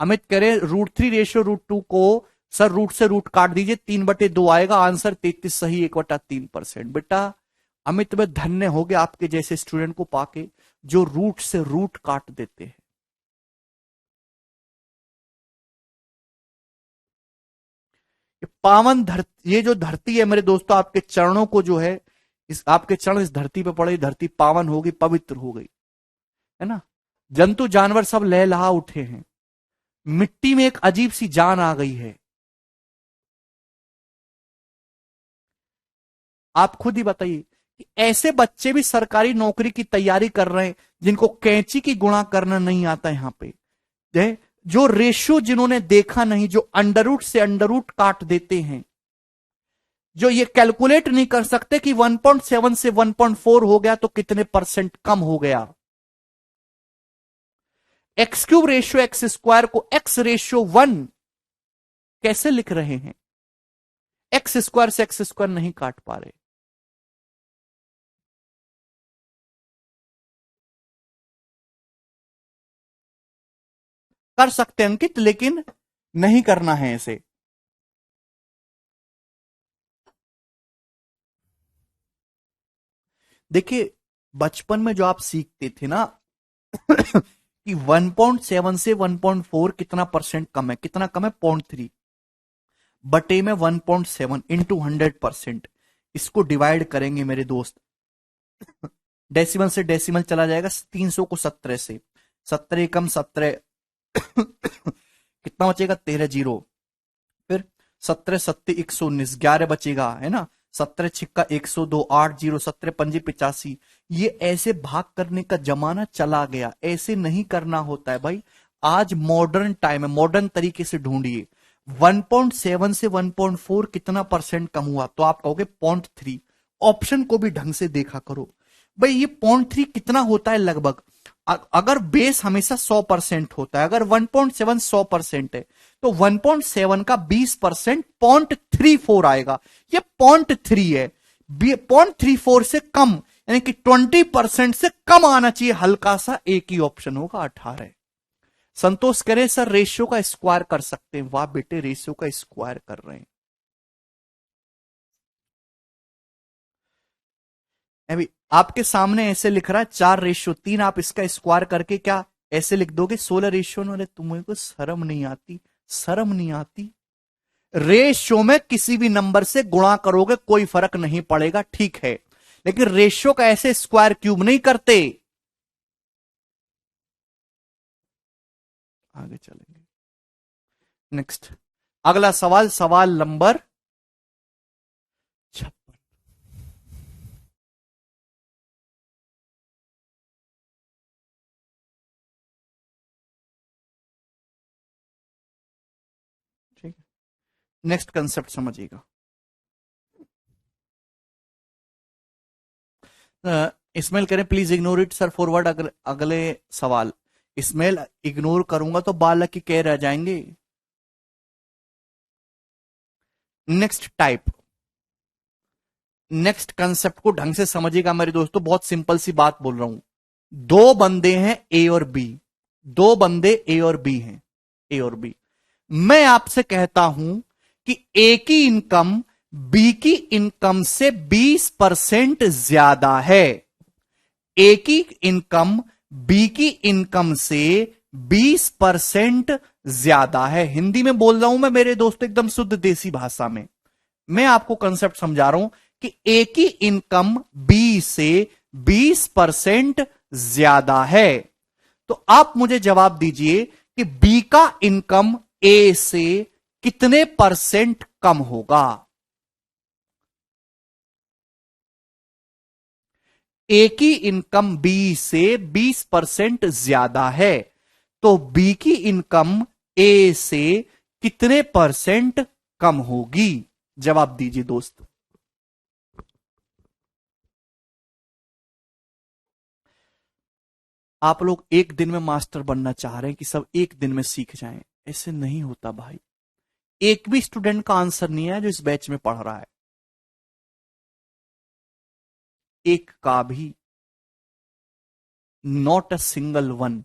अमित करे √3 रेशियो √2 को सर रूट से रूट काट दीजिए, 3/2 आएगा। आंसर 33 सही, 1/3%। बेटा अमित में धन्य हो गया आपके जैसे स्टूडेंट को पाके जो रूट से रूट काट देते हैं। ये पावन धरती, ये जो धरती है मेरे दोस्तों, आपके चरणों को जो है, इस आपके चरण इस धरती पे पड़े, धरती पावन हो गई, पवित्र हो गई, है ना। जंतु जानवर सब लहलहा उठे हैं, मिट्टी में एक अजीब सी जान आ गई है। आप खुद ही बताइए कि ऐसे बच्चे भी सरकारी नौकरी की तैयारी कर रहे हैं जिनको कैंची की गुणा करना नहीं आता। यहां पे जो रेशियो जिन्होंने देखा नहीं, जो अंडररूट से अंडररूट काट देते हैं, जो ये कैलकुलेट नहीं कर सकते कि 1.7 से 1.4 हो गया तो कितने परसेंट कम हो गया। x³ रेशियो x² को x/1 कैसे लिख रहे हैं, x² से x² नहीं काट पा रहे। कर सकते हैं अंकित, लेकिन नहीं करना है इसे। देखिए बचपन में जो आप सीखते थे ना कि 1.7 से 1.4 कितना परसेंट कम है, कितना कम है, 0.3। बटे में 1.7 इंटू 100%, इसको डिवाइड करेंगे मेरे दोस्त, डेसिमल से डेसिमल चला जाएगा, 300 को 17 से, 17 एकम 17 कितना बचेगा, 13 जीरो, फिर 17 सत्ते 119, 11 बचेगा, है ना, 17 छिक्का 102, 8 जीरो, 17 पंजी 85। ये ऐसे भाग करने का जमाना चला गया, ऐसे नहीं करना होता है भाई। आज मॉडर्न टाइम है, मॉडर्न तरीके से ढूंढिए। 1.7 से 1.4 कितना परसेंट कम हुआ, तो आप कहोगे 0.3। ऑप्शन को भी ढंग से देखा करो भाई, ये 0.3 कितना होता है लगभग। अगर बेस हमेशा 100% होता है, अगर 1.7 100% है, तो 1.7 का 20% 0.34 आएगा। ये 0.3 है, 0.34 से कम, यानी कि 20% से कम आना चाहिए हल्का सा, एक ही ऑप्शन होगा 18। संतोष करे सर रेशियो का स्क्वायर कर सकते हैं, वाह बेटे रेशियो का स्क्वायर कर रहे हैं। अभी आपके सामने ऐसे लिख रहा है 4:3, आप इसका स्क्वायर करके क्या ऐसे लिख दोगे 16:9। अरे तुम्हें को शर्म नहीं आती, शर्म नहीं आती। रेशियो में किसी भी नंबर से गुणा करोगे कोई फर्क नहीं पड़ेगा, ठीक है, लेकिन रेशियो का ऐसे स्क्वायर क्यूब नहीं करते। आगे चलेंगे, नेक्स्ट अगला सवाल, सवाल नंबर 56। ठीक है, नेक्स्ट कंसेप्ट समझिएगा। इस्माइल करें please ignore it sir forward, अगले सवाल। इस्माइल इग्नोर करूंगा तो बालक की कह रह जाएंगे। नेक्स्ट टाइप, नेक्स्ट कंसेप्ट को ढंग से समझिएगा मेरे दोस्तों, बहुत सिंपल सी बात बोल रहा हूं। दो बंदे हैं ए और बी, दो बंदे ए और बी हैं, ए और बी। मैं आपसे कहता हूं कि ए की इनकम बी की इनकम से 20% ज्यादा है। ए की इनकम बी की इनकम से 20% ज्यादा है। हिंदी में बोल रहा हूं मैं मेरे दोस्तों, एकदम शुद्ध देसी भाषा में मैं आपको कंसेप्ट समझा रहा हूं कि ए की इनकम बी से 20% ज्यादा है। तो आप मुझे जवाब दीजिए कि बी का इनकम ए से कितने परसेंट कम होगा। ए की इनकम बी से 20% ज्यादा है, तो बी की इनकम ए से कितने परसेंट कम होगी, जवाब दीजिए दोस्त। आप लोग एक दिन में मास्टर बनना चाह रहे हैं कि सब एक दिन में सीख जाएं, ऐसे नहीं होता भाई। एक भी स्टूडेंट का आंसर नहीं है जो इस बैच में पढ़ रहा है, एक का भी, नॉट अ सिंगल वन।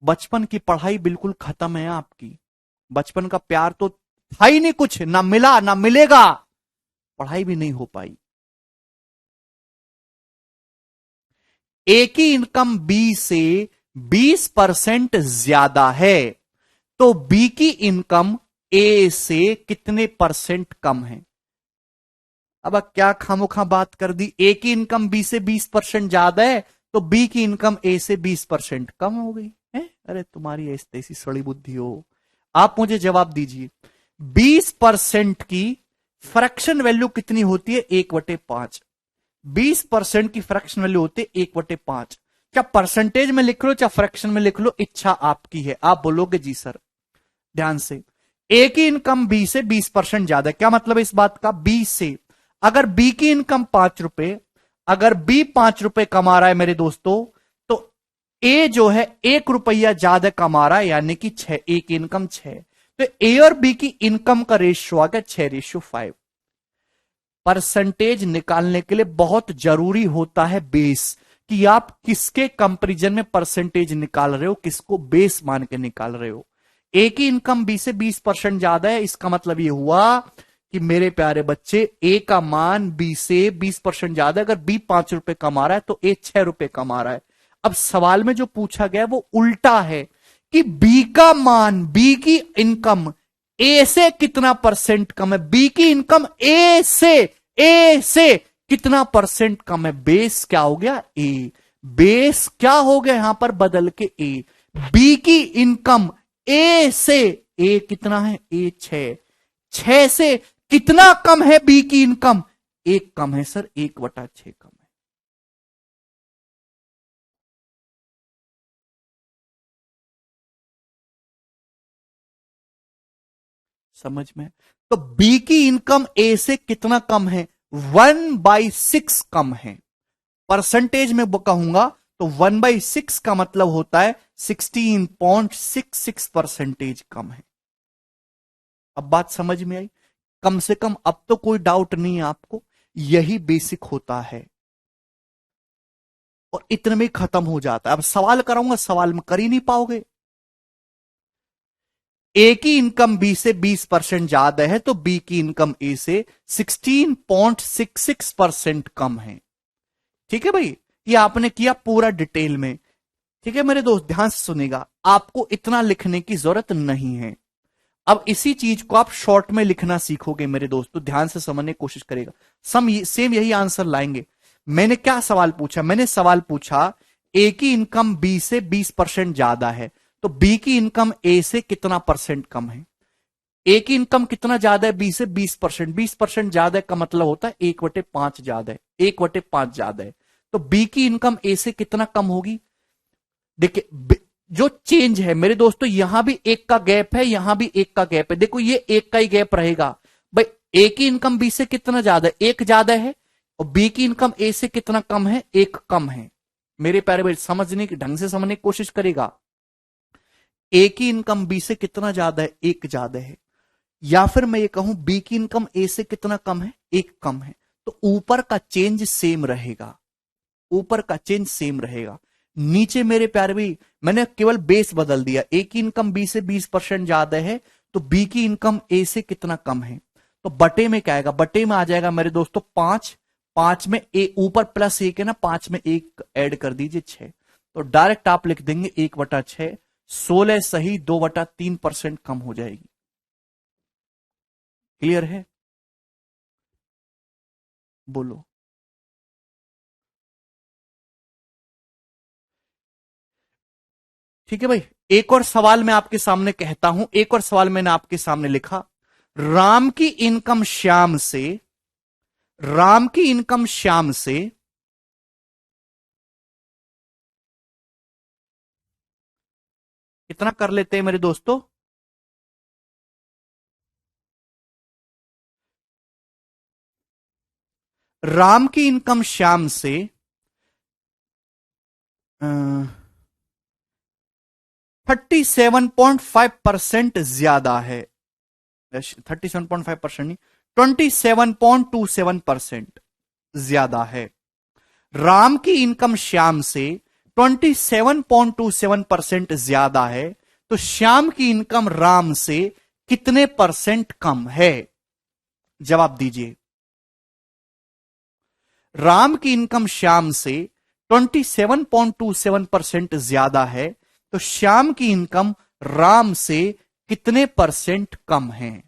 बचपन की पढ़ाई बिल्कुल खत्म है आपकी, बचपन का प्यार तो था ही नहीं, कुछ ना मिला ना मिलेगा, पढ़ाई भी नहीं हो पाई। ए की इनकम बी से 20% ज्यादा है, तो बी की इनकम ए से कितने परसेंट कम है। अब क्या खामोखा बात कर दी, ए की इनकम बी से 20% ज्यादा है, तो बी की इनकम ए से 20% कम हो गई है। अरे तुम्हारी ऐसी सड़ी बुद्धि हो। आप मुझे जवाब दीजिए, 20% की फ्रैक्शन वैल्यू कितनी होती है, 1/5। 20% की फ्रैक्शन वैल्यू होती है 1/5। क्या परसेंटेज में लिख लो चाहे फ्रैक्शन में लिख लो, इच्छा आपकी है। आप बोलोगे जी सर, ध्यान से, ए की इनकम बी से 20% ज्यादा है, क्या मतलब है इस बात का, बी से अगर बी की इनकम 5 रुपए, अगर बी 5 रुपए कमा रहा है मेरे दोस्तों, तो ए जो है 1 रुपया ज्यादा कमा रहा है, यानी कि 6, ए की इनकम 6, तो ए और बी की इनकम का रेशियो आ गया 6:5। परसेंटेज निकालने के लिए बहुत जरूरी होता है बेस, कि आप किसके कंपैरिजन में परसेंटेज निकाल रहे हो, किसको बेस मान के निकाल रहे हो। ए की इनकम बी से 20% ज्यादा है, इसका मतलब यह हुआ कि मेरे प्यारे बच्चे ए का मान बी से 20% ज्यादा है। अगर बी 5 रुपए कमा रहा है तो ए 6 रुपए कमा रहा है। अब सवाल में जो पूछा गया वो उल्टा है कि बी का मान, बी की इनकम ए से कितना परसेंट कम है, बी की इनकम ए से कितना परसेंट कम है, बेस क्या हो गया ए, बेस क्या हो गया यहां पर बदल के ए, बी की इनकम ए से, ए कितना है ए 6 से कितना कम है बी की इनकम, एक कम है सर, 1/6 कम है। समझ में? तो बी की इनकम ए से कितना कम है, 1/6 कम है। परसेंटेज में कहूंगा तो 1/6 का मतलब होता है 16.66% कम है। अब बात समझ में आई? कम से कम अब तो कोई डाउट नहीं है आपको, यही बेसिक होता है और इतने में खत्म हो जाता है। अब सवाल कराऊंगा, सवाल में कर ही नहीं पाओगे। ए की इनकम बी से 20% ज्यादा है तो बी की इनकम ए से 16.66% कम है। ठीक है भाई, ये आपने किया पूरा डिटेल में। ठीक है मेरे दोस्त, ध्यान से सुनेगा, आपको इतना लिखने की जरूरत नहीं है। अब इसी चीज को आप शॉर्ट में लिखना सीखोगे मेरे दोस्तों, ध्यान से समझने की कोशिश करेगा, सेम यही आंसर लाएंगे। मैंने क्या सवाल पूछा, मैंने सवाल पूछा ए की इनकम बी से 20% ज्यादा है तो बी की इनकम ए से कितना परसेंट कम है। ए की इनकम कितना ज्यादा है बी से 20%, 20% ज्यादा का मतलब होता है 1/5 ज्यादा है, 1/5 ज्यादा है। तो बी की इनकम ए से कितना कम होगी। देखिए जो चेंज है मेरे दोस्तों, यहां भी एक का गैप है, यहां भी एक का गैप है, देखो ये एक का ही गैप रहेगा भाई। ए की इनकम बी से कितना ज्यादा है, एक ज्यादा है, और बी की इनकम ए से कितना कम है, एक कम है। मेरे प्यारे भाई समझने की, ढंग से समझने की कोशिश करेगा। ए की इनकम बी से कितना ज्यादा है, एक ज्यादा है, या फिर मैं ये कहूं बी की इनकम ए से कितना कम है, एक कम है, तो ऊपर का चेंज सेम रहेगा, ऊपर का चेंज सेम रहेगा। नीचे मेरे प्यारे भाई मैंने केवल बेस बदल दिया, ए की इनकम बी से 20% ज्यादा है तो बी की इनकम ए से कितना कम है, तो बटे में क्या आएगा, बटे में आ जाएगा मेरे दोस्तों 5, 5 में ए ऊपर प्लस 1 है ना, 5 में 1 ऐड कर दीजिए 6, तो डायरेक्ट आप लिख देंगे 1/6, 16 सही 2/3% कम हो जाएगी। क्लियर है? बोलो। ठीक है भाई, एक और सवाल मैं आपके सामने कहता हूं, एक और सवाल मैंने आपके सामने लिखा, राम की इनकम श्याम से, राम की इनकम श्याम से कितना कर लेते हैं मेरे दोस्तों, राम की इनकम श्याम से 37.5% ज्यादा है, 37.5% नहीं, 27.27% ज्यादा है। राम की इनकम श्याम से 27.27% ज्यादा है तो श्याम की इनकम राम से कितने परसेंट कम है, जवाब दीजिए। राम की इनकम श्याम से 27.27% ज्यादा है तो श्याम की इनकम राम से कितने परसेंट कम है।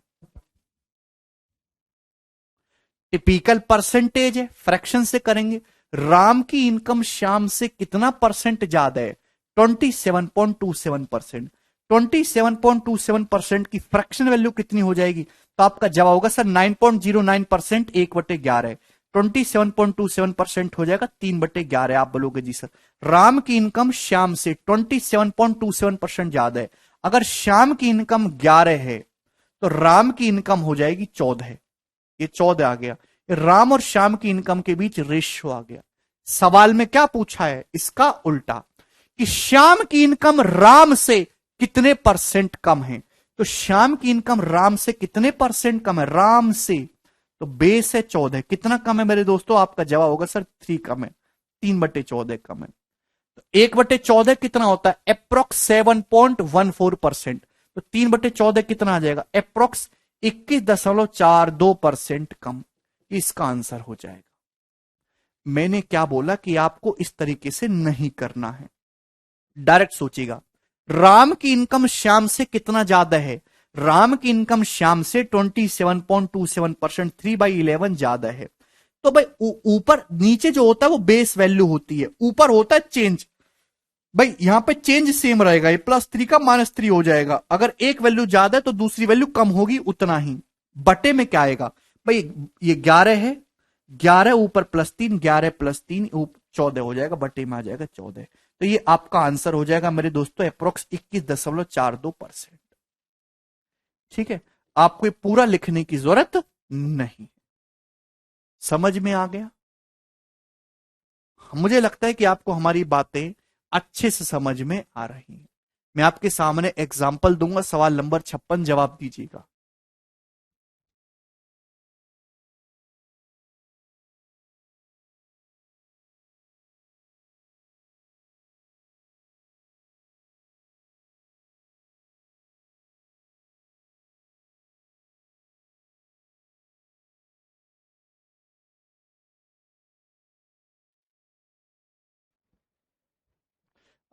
टिपिकल परसेंटेज है, फ्रैक्शन से करेंगे। राम की इनकम श्याम से कितना परसेंट ज्यादा है, 27.27%। 27.27% की फ्रैक्शन वैल्यू कितनी हो जाएगी, तो आपका जवाब होगा सर 9.09%, 1/11 है, 27.27% हो जाएगा 3/11। आप बोलोगे जी सर राम की इनकम श्याम से 27.27% ज्यादा है, अगर श्याम की इनकम 11 है तो राम की इनकम हो जाएगी 14, ये 14 आ गया, राम और श्याम की इनकम के बीच रेशियो आ गया। सवाल में क्या पूछा है, इसका उल्टा, कि श्याम की इनकम राम से कितने परसेंट कम है, तो श्याम की इनकम राम से कितने परसेंट कम है, राम से, तो बेस है 14, कितना कम है मेरे दोस्तों, आपका जवाब होगा सर 3 कम है, 3/14 कम है। तो 1/14 कितना होता है, अप्रोक्स 7.14%, तो 3/14 कितना आ जाएगा, अप्रोक्स 21.42% कम, इसका आंसर हो जाएगा। मैंने क्या बोला कि आपको इस तरीके से नहीं करना है, डायरेक्ट सोचिएगा। राम की इनकम श्याम से कितना ज्यादा है, राम की इनकम श्याम से 27.27%, 3/11 ज्यादा है। तो भाई ऊपर नीचे जो होता है वो बेस वैल्यू होती है, ऊपर होता है चेंज। भाई यहां पे चेंज सेम रहेगा, ये +3 का -3 हो जाएगा। अगर एक वैल्यू ज्यादा है तो दूसरी वैल्यू कम होगी उतना ही। बटे में क्या आएगा भाई, ये 11 है, 11 ऊपर +3, 11 +3 14 हो जाएगा, बटे में आ जाएगा 14। तो ये आपका आंसर हो जाएगा मेरे दोस्तों अप्रोक्स 21.42%। ठीक है, आपको ये पूरा लिखने की जरूरत नहीं। समझ में आ गया? मुझे लगता है कि आपको हमारी बातें अच्छे से समझ में आ रही हैं। मैं आपके सामने एग्जाम्पल दूंगा, सवाल नंबर 56 जवाब दीजिएगा।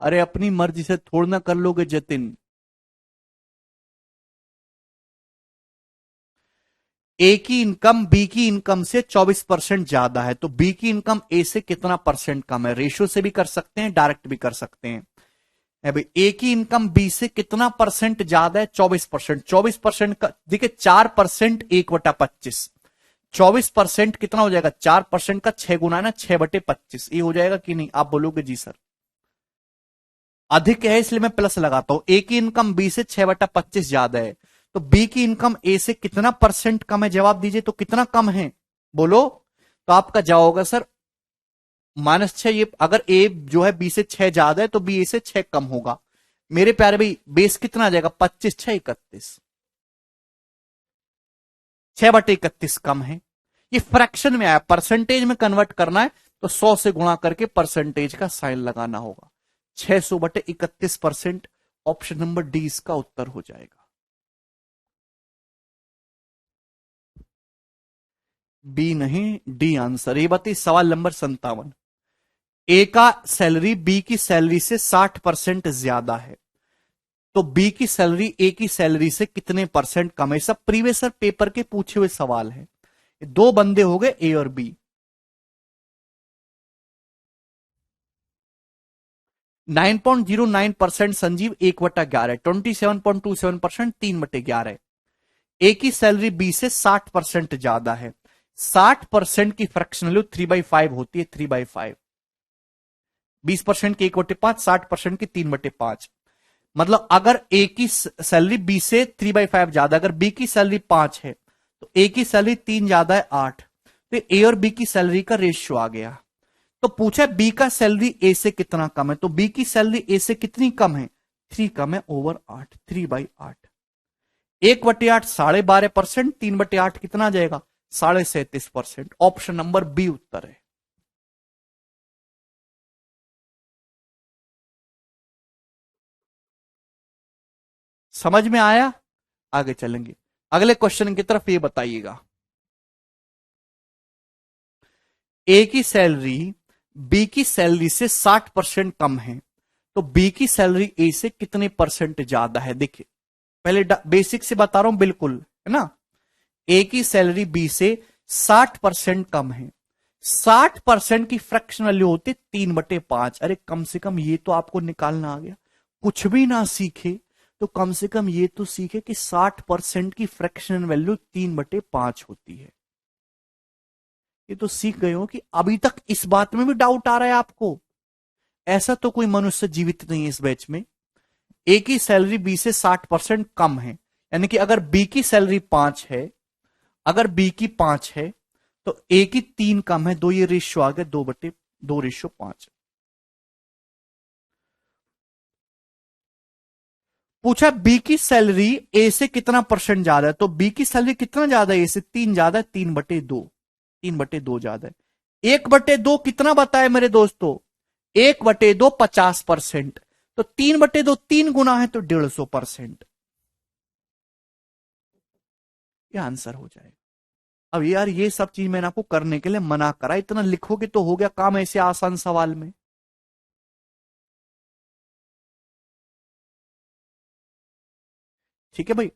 अरे अपनी मर्जी से थोड़ा ना कर लोगे जतिन। ए की इनकम बी की इनकम से 24% ज्यादा है, तो बी की इनकम ए से कितना परसेंट कम है? रेशियो से भी कर सकते हैं, डायरेक्ट भी कर सकते हैं। भाई ए की इनकम बी से कितना परसेंट ज्यादा है? 24%। 24% का देखिए 4% 1/25, 24% कितना हो जाएगा? 4% का 6 गुना है ना, 6/25। ये हो जाएगा कि नहीं? आप बोलोगे जी सर अधिक है इसलिए मैं प्लस लगाता हूं। ए की इनकम बी से 6/25 ज्यादा है, तो बी की इनकम ए से कितना परसेंट कम है? जवाब दीजिए, तो कितना कम है बोलो। तो आपका जवाब होगा सर -6। ये अगर ए जो है बी से 6 ज्यादा है तो बी ए से 6 कम होगा। मेरे प्यारे भाई बेस कितना आ जाएगा? 25 6 31, 6/31 कम है। ये फ्रैक्शन में आया, परसेंटेज में कन्वर्ट करना है तो 100 से गुणा करके परसेंटेज का साइन लगाना होगा। 600/31%। ऑप्शन नंबर डी इसका उत्तर हो जाएगा। बी नहीं, डी आंसर। ये बताइए सवाल नंबर 57। ए का सैलरी बी की सैलरी से 60% ज्यादा है, तो बी की सैलरी ए की सैलरी से कितने परसेंट कम है? सब प्रीवियस पेपर के पूछे हुए सवाल है। दो बंदे हो गए ए और बी। 9.09% संजीव, 1/11, 27.27%, 3/11। ए की सैलरी बी से 60% ज्यादा है। 60% की फ्रैक्शन वैल्यू 3/5 होती है, 3/5। 20% की 1/5, 60% की 3/5। मतलब अगर ए की सैलरी बी से 3/5 ज्यादा, अगर बी की सैलरी 5 है तो ए की सैलरी 3 ज्यादा है, 8। तो ए और बी की सैलरी का रेशियो आ गया। तो पूछा बी का सैलरी ए से कितना कम है, तो बी की सैलरी ए से कितनी कम है? 3 कम है ओवर 8, 3/8। 1/8 12.5%, 3/8 कितना आ जाएगा? 37.5%। ऑप्शन नंबर बी उत्तर है। समझ में आया? आगे चलेंगे अगले क्वेश्चन की तरफ। ये बताइएगा, ए की सैलरी बी की सैलरी से 60% कम है, तो बी की सैलरी ए से कितने परसेंट ज्यादा है? देखिए पहले बेसिक से बता रहा हूं, बिल्कुल है ना। ए की सैलरी बी से 60% कम है। 60% की फ्रैक्शन वैल्यू होती है 3/5। अरे कम से कम ये तो आपको निकालना आ गया। कुछ भी ना सीखे तो कम से कम ये तो सीखे कि 60% की फ्रैक्शन वैल्यू 3/5 होती है। ये तो सीख गए हो कि अभी तक इस बात में भी डाउट आ रहा है आपको? ऐसा तो कोई मनुष्य जीवित नहीं है इस बैच में। ए की सैलरी बी से 60% कम है, यानी कि अगर बी की सैलरी 5 है, अगर बी की 5 है तो ए की 3 कम है। दो ये रेशियो आ गया, 2/2/5। पूछा बी की सैलरी ए से कितना परसेंट ज्यादा है, तो बी की सैलरी कितना ज्यादा है? ए से 3 ज्यादा है, 3/2। 3/2 ज्यादा है। 1/2 कितना बताया मेरे दोस्तों? 1/2 50%। तो 3/2 3 गुना है, तो 150%। ये आंसर हो जाएगा। अब यार ये सब चीज मैंने आपको करने के लिए मना करा, इतना लिखोगे तो हो गया काम ऐसे आसान सवाल में। ठीक है भाई,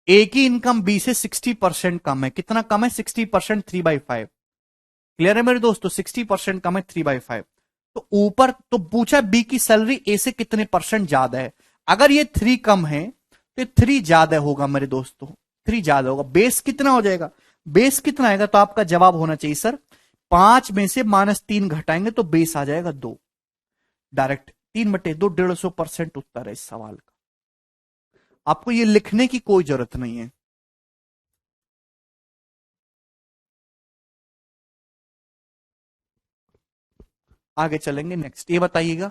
ए की इनकम बी से 60% कम है। कितना कम है? 60%, 3/5। क्लियर है मेरे दोस्तों? 60% कम है 3/5। तो ऊपर तो पूछा बी की सैलरी ए से कितने परसेंट ज्यादा है। अगर ये 3 कम है तो 3 ज्यादा होगा मेरे दोस्तों, 3 ज्यादा होगा। बेस कितना हो जाएगा? बेस कितना आएगा? तो आपका जवाब होना चाहिए सर 5 में से -3 घटाएंगे तो बेस आ जाएगा 2। डायरेक्ट 3/2, 150% उत्तर है इस सवाल का। आपको ये लिखने की कोई जरूरत नहीं है। आगे चलेंगे, नेक्स्ट ये बताइएगा।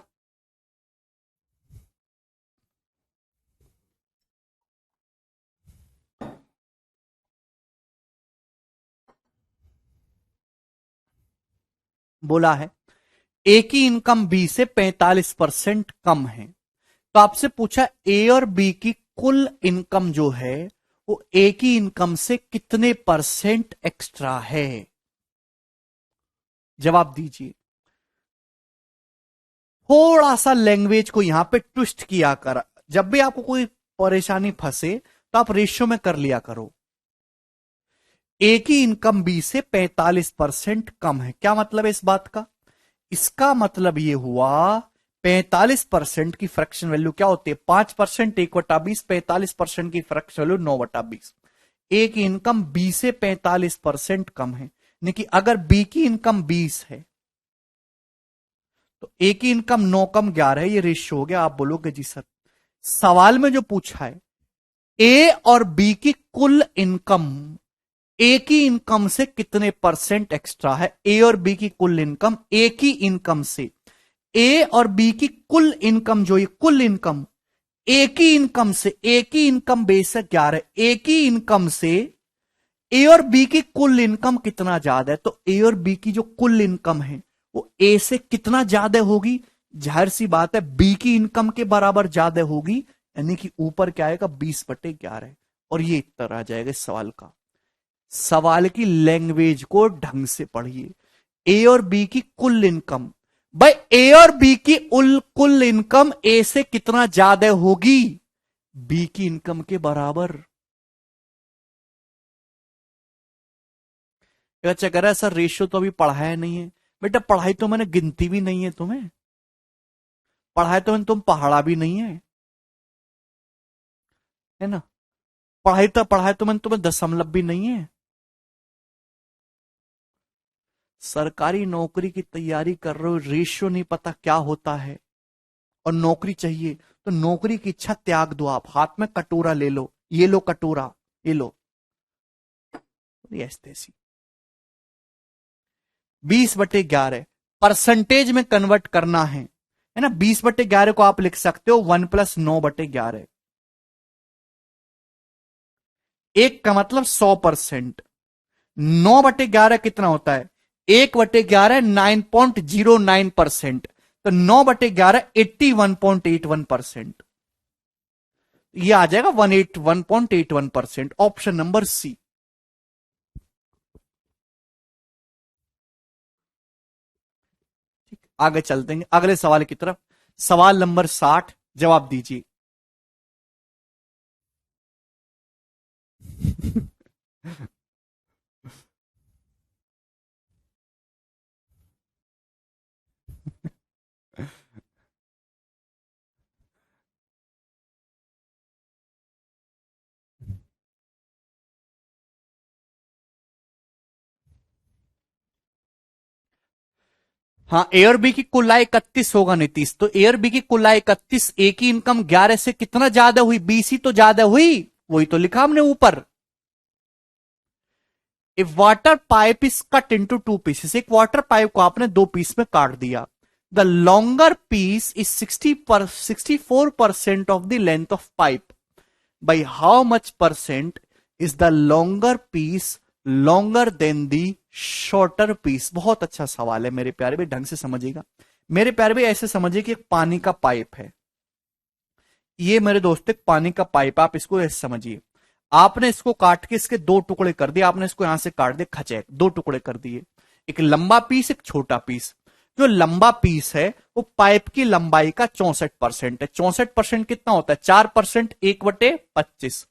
बोला है ए की इनकम बी से 45% कम है। तो आपसे पूछा ए और बी की कुल इनकम जो है वो ए की इनकम से कितने परसेंट एक्स्ट्रा है। जवाब दीजिए। थोड़ा सा लैंग्वेज को यहां पे ट्विस्ट किया कर। जब भी आपको कोई परेशानी फंसे तो आप रेशियो में कर लिया करो। ए की इनकम बी से 45% कम है। क्या मतलब है इस बात का? इसका मतलब यह हुआ 45% की फ्रैक्शन वैल्यू क्या होती है? 5%, 1/20। 45% की फ्रैक्शन वैल्यू 9/20। ए की इनकम बी से 45% कम है, यानी कि अगर बी की इनकम 20 है तो ए की इनकम 9 कम 11 है। ये रेशियो हो गया। आप बोलोगे जी सर सवाल में जो पूछा है ए और बी की कुल इनकम ए की इनकम से कितने परसेंट एक्स्ट्रा है। ए और बी की कुल इनकम ए की इनकम से, ए और बी की कुल इनकम जो ये कुल इनकम ए की इनकम से, ए की इनकम बेशक 11, ए की इनकम से ए और बी की कुल इनकम कितना ज्यादा है। तो ए और बी की जो कुल इनकम है वो ए से कितना ज्यादा होगी? जाहिर सी बात है बी की इनकम के बराबर ज्यादा होगी, यानी कि ऊपर क्या आएगा? 20/11। और ये उत्तर आ जाएगा इस सवाल का। सवाल की लैंग्वेज को ढंग से पढ़िए। ए और बी की कुल इनकम, भाई ए और बी की कुल इनकम ए से कितना ज्यादा होगी? बी की इनकम के बराबर। अच्छा कह रहा है सर रेशियो तो अभी पढ़ाया नहीं है। बेटा पढ़ाई तो मैंने गिनती भी नहीं है तुम्हें, पढ़ाई तो मैंने तुम पहाड़ा भी नहीं है ना। पढ़ाई तो मैंने तुम्हें दशमलव भी नहीं है। सरकारी नौकरी की तैयारी कर रहे हो, रेशियो नहीं पता क्या होता है और नौकरी चाहिए, तो नौकरी की इच्छा त्याग दो। आप हाथ में कटोरा ले लो, ये लो कटोरा, ये लो। ऐसी 20/11 परसेंटेज में कन्वर्ट करना है ना। 20/11 को आप लिख सकते हो 1 + 9/11। एक का मतलब 100%। 9/11 कितना होता है? 1/11 9.09%। तो 9/11 81.81%। ये आ जाएगा 181.81%। Option number C. आगे चलते हैं अगले सवाल की तरफ। सवाल नंबर 60, जवाब दीजिए। हाँ ए और बी की कुल आय 31 होगा नीतीश। तो ए और बी की कुल आय 31, ए की इनकम 11 से कितना ज्यादा हुई? 20 ही तो ज्यादा हुई, वही तो लिखा हमने ऊपर। A water pipe is cut into 2 pieces. एक वाटर पाइप को आपने 2 पीस में काट दिया। The longer piece is 64% of the length of pipe. By how much percent is the longer piece longer than the shorter piece. बहुत अच्छा सवाल है मेरे प्यारे भाई, ढंग से समझिएगा। मेरे प्यारे भाई ऐसे समझिए कि एक पानी का पाइप है। ये मेरे दोस्त एक पानी का पाइप, आप इसको ऐसे समझिए। आपने इसको काट के इसके 2 टुकड़े कर दिए। आपने इसको यहां से काट दिया, खचैक 2 टुकड़े कर दिए। एक लंबा पीस, एक छोटा पीस। जो लंबा पीस है वो पाइप की लंबाई का 64% है। 64% कितना होता है? 4%, 1/25।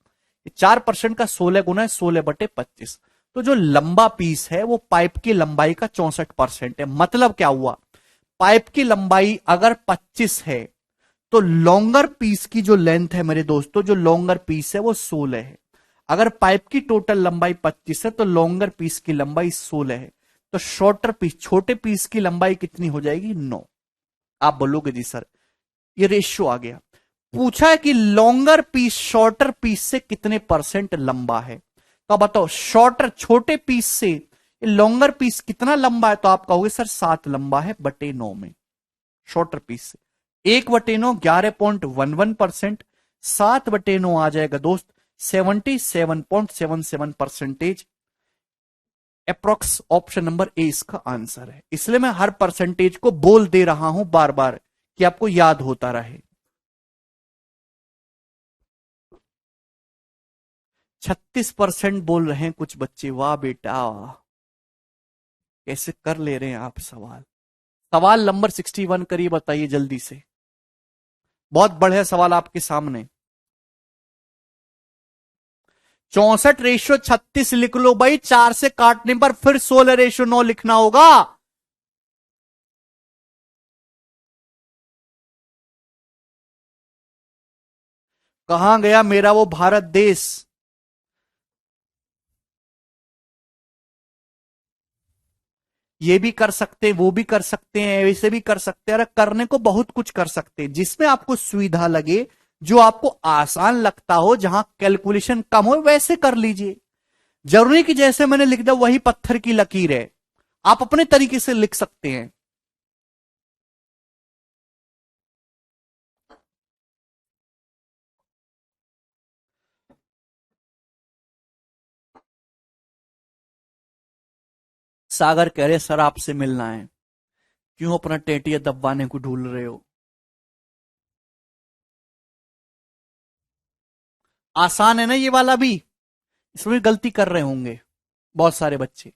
4% का 16 गुना है 16/25। तो जो लंबा पीस है वो पाइप की लंबाई का 64% है। मतलब क्या हुआ, पाइप की लंबाई अगर 25 है तो लॉन्गर पीस की जो लेंथ है मेरे दोस्तों, जो लॉन्गर पीस है वो 16 है। अगर पाइप की टोटल लंबाई 25 है तो लॉन्गर पीस की लंबाई 16 है। तो शॉर्टर पीस, छोटे पीस की लंबाई कितनी हो जाएगी, 9। आप बोलोगे जी सर ये रेशियो आ गया। पूछा है कि लॉन्गर पीस शॉर्टर पीस से कितने परसेंट लंबा है। तो आप बताओ शॉर्टर छोटे पीस से लॉन्गर पीस कितना लंबा है। तो आप कहोगे सर 7 लंबा है बटे 9 में, शॉर्टर पीस से 1/9 11.11%। 7/9 आ जाएगा दोस्त 77.77%। अप्रोक्स ऑप्शन नंबर ए इसका आंसर है। इसलिए मैं हर परसेंटेज को बोल दे रहा हूं बार बार कि आपको याद होता रहे। 36% बोल रहे हैं कुछ बच्चे, वाह बेटा, कैसे कर ले रहे हैं आप सवाल। सवाल नंबर 61 करिए, बताइए जल्दी से। बहुत बढ़िया सवाल आपके सामने। 64/36 लिख लो भाई, 4 से काटने पर फिर 16/9 लिखना होगा। कहां गया मेरा वो भारत देश। ये भी कर सकते हैं, वो भी कर सकते हैं, ऐसे भी कर सकते हैं। अरे करने को बहुत कुछ कर सकते हैं, जिसमें आपको सुविधा लगे, जो आपको आसान लगता हो, जहां कैलकुलेशन कम हो वैसे कर लीजिए। जरूरी कि जैसे मैंने लिख दिया वही पत्थर की लकीर है, आप अपने तरीके से लिख सकते हैं। सागर कह रहे सर आपसे मिलना है, क्यों अपना टेटिया दबवाने को ढूंढ रहे हो। आसान है ना ये वाला भी, इसमें गलती कर रहे होंगे बहुत सारे बच्चे।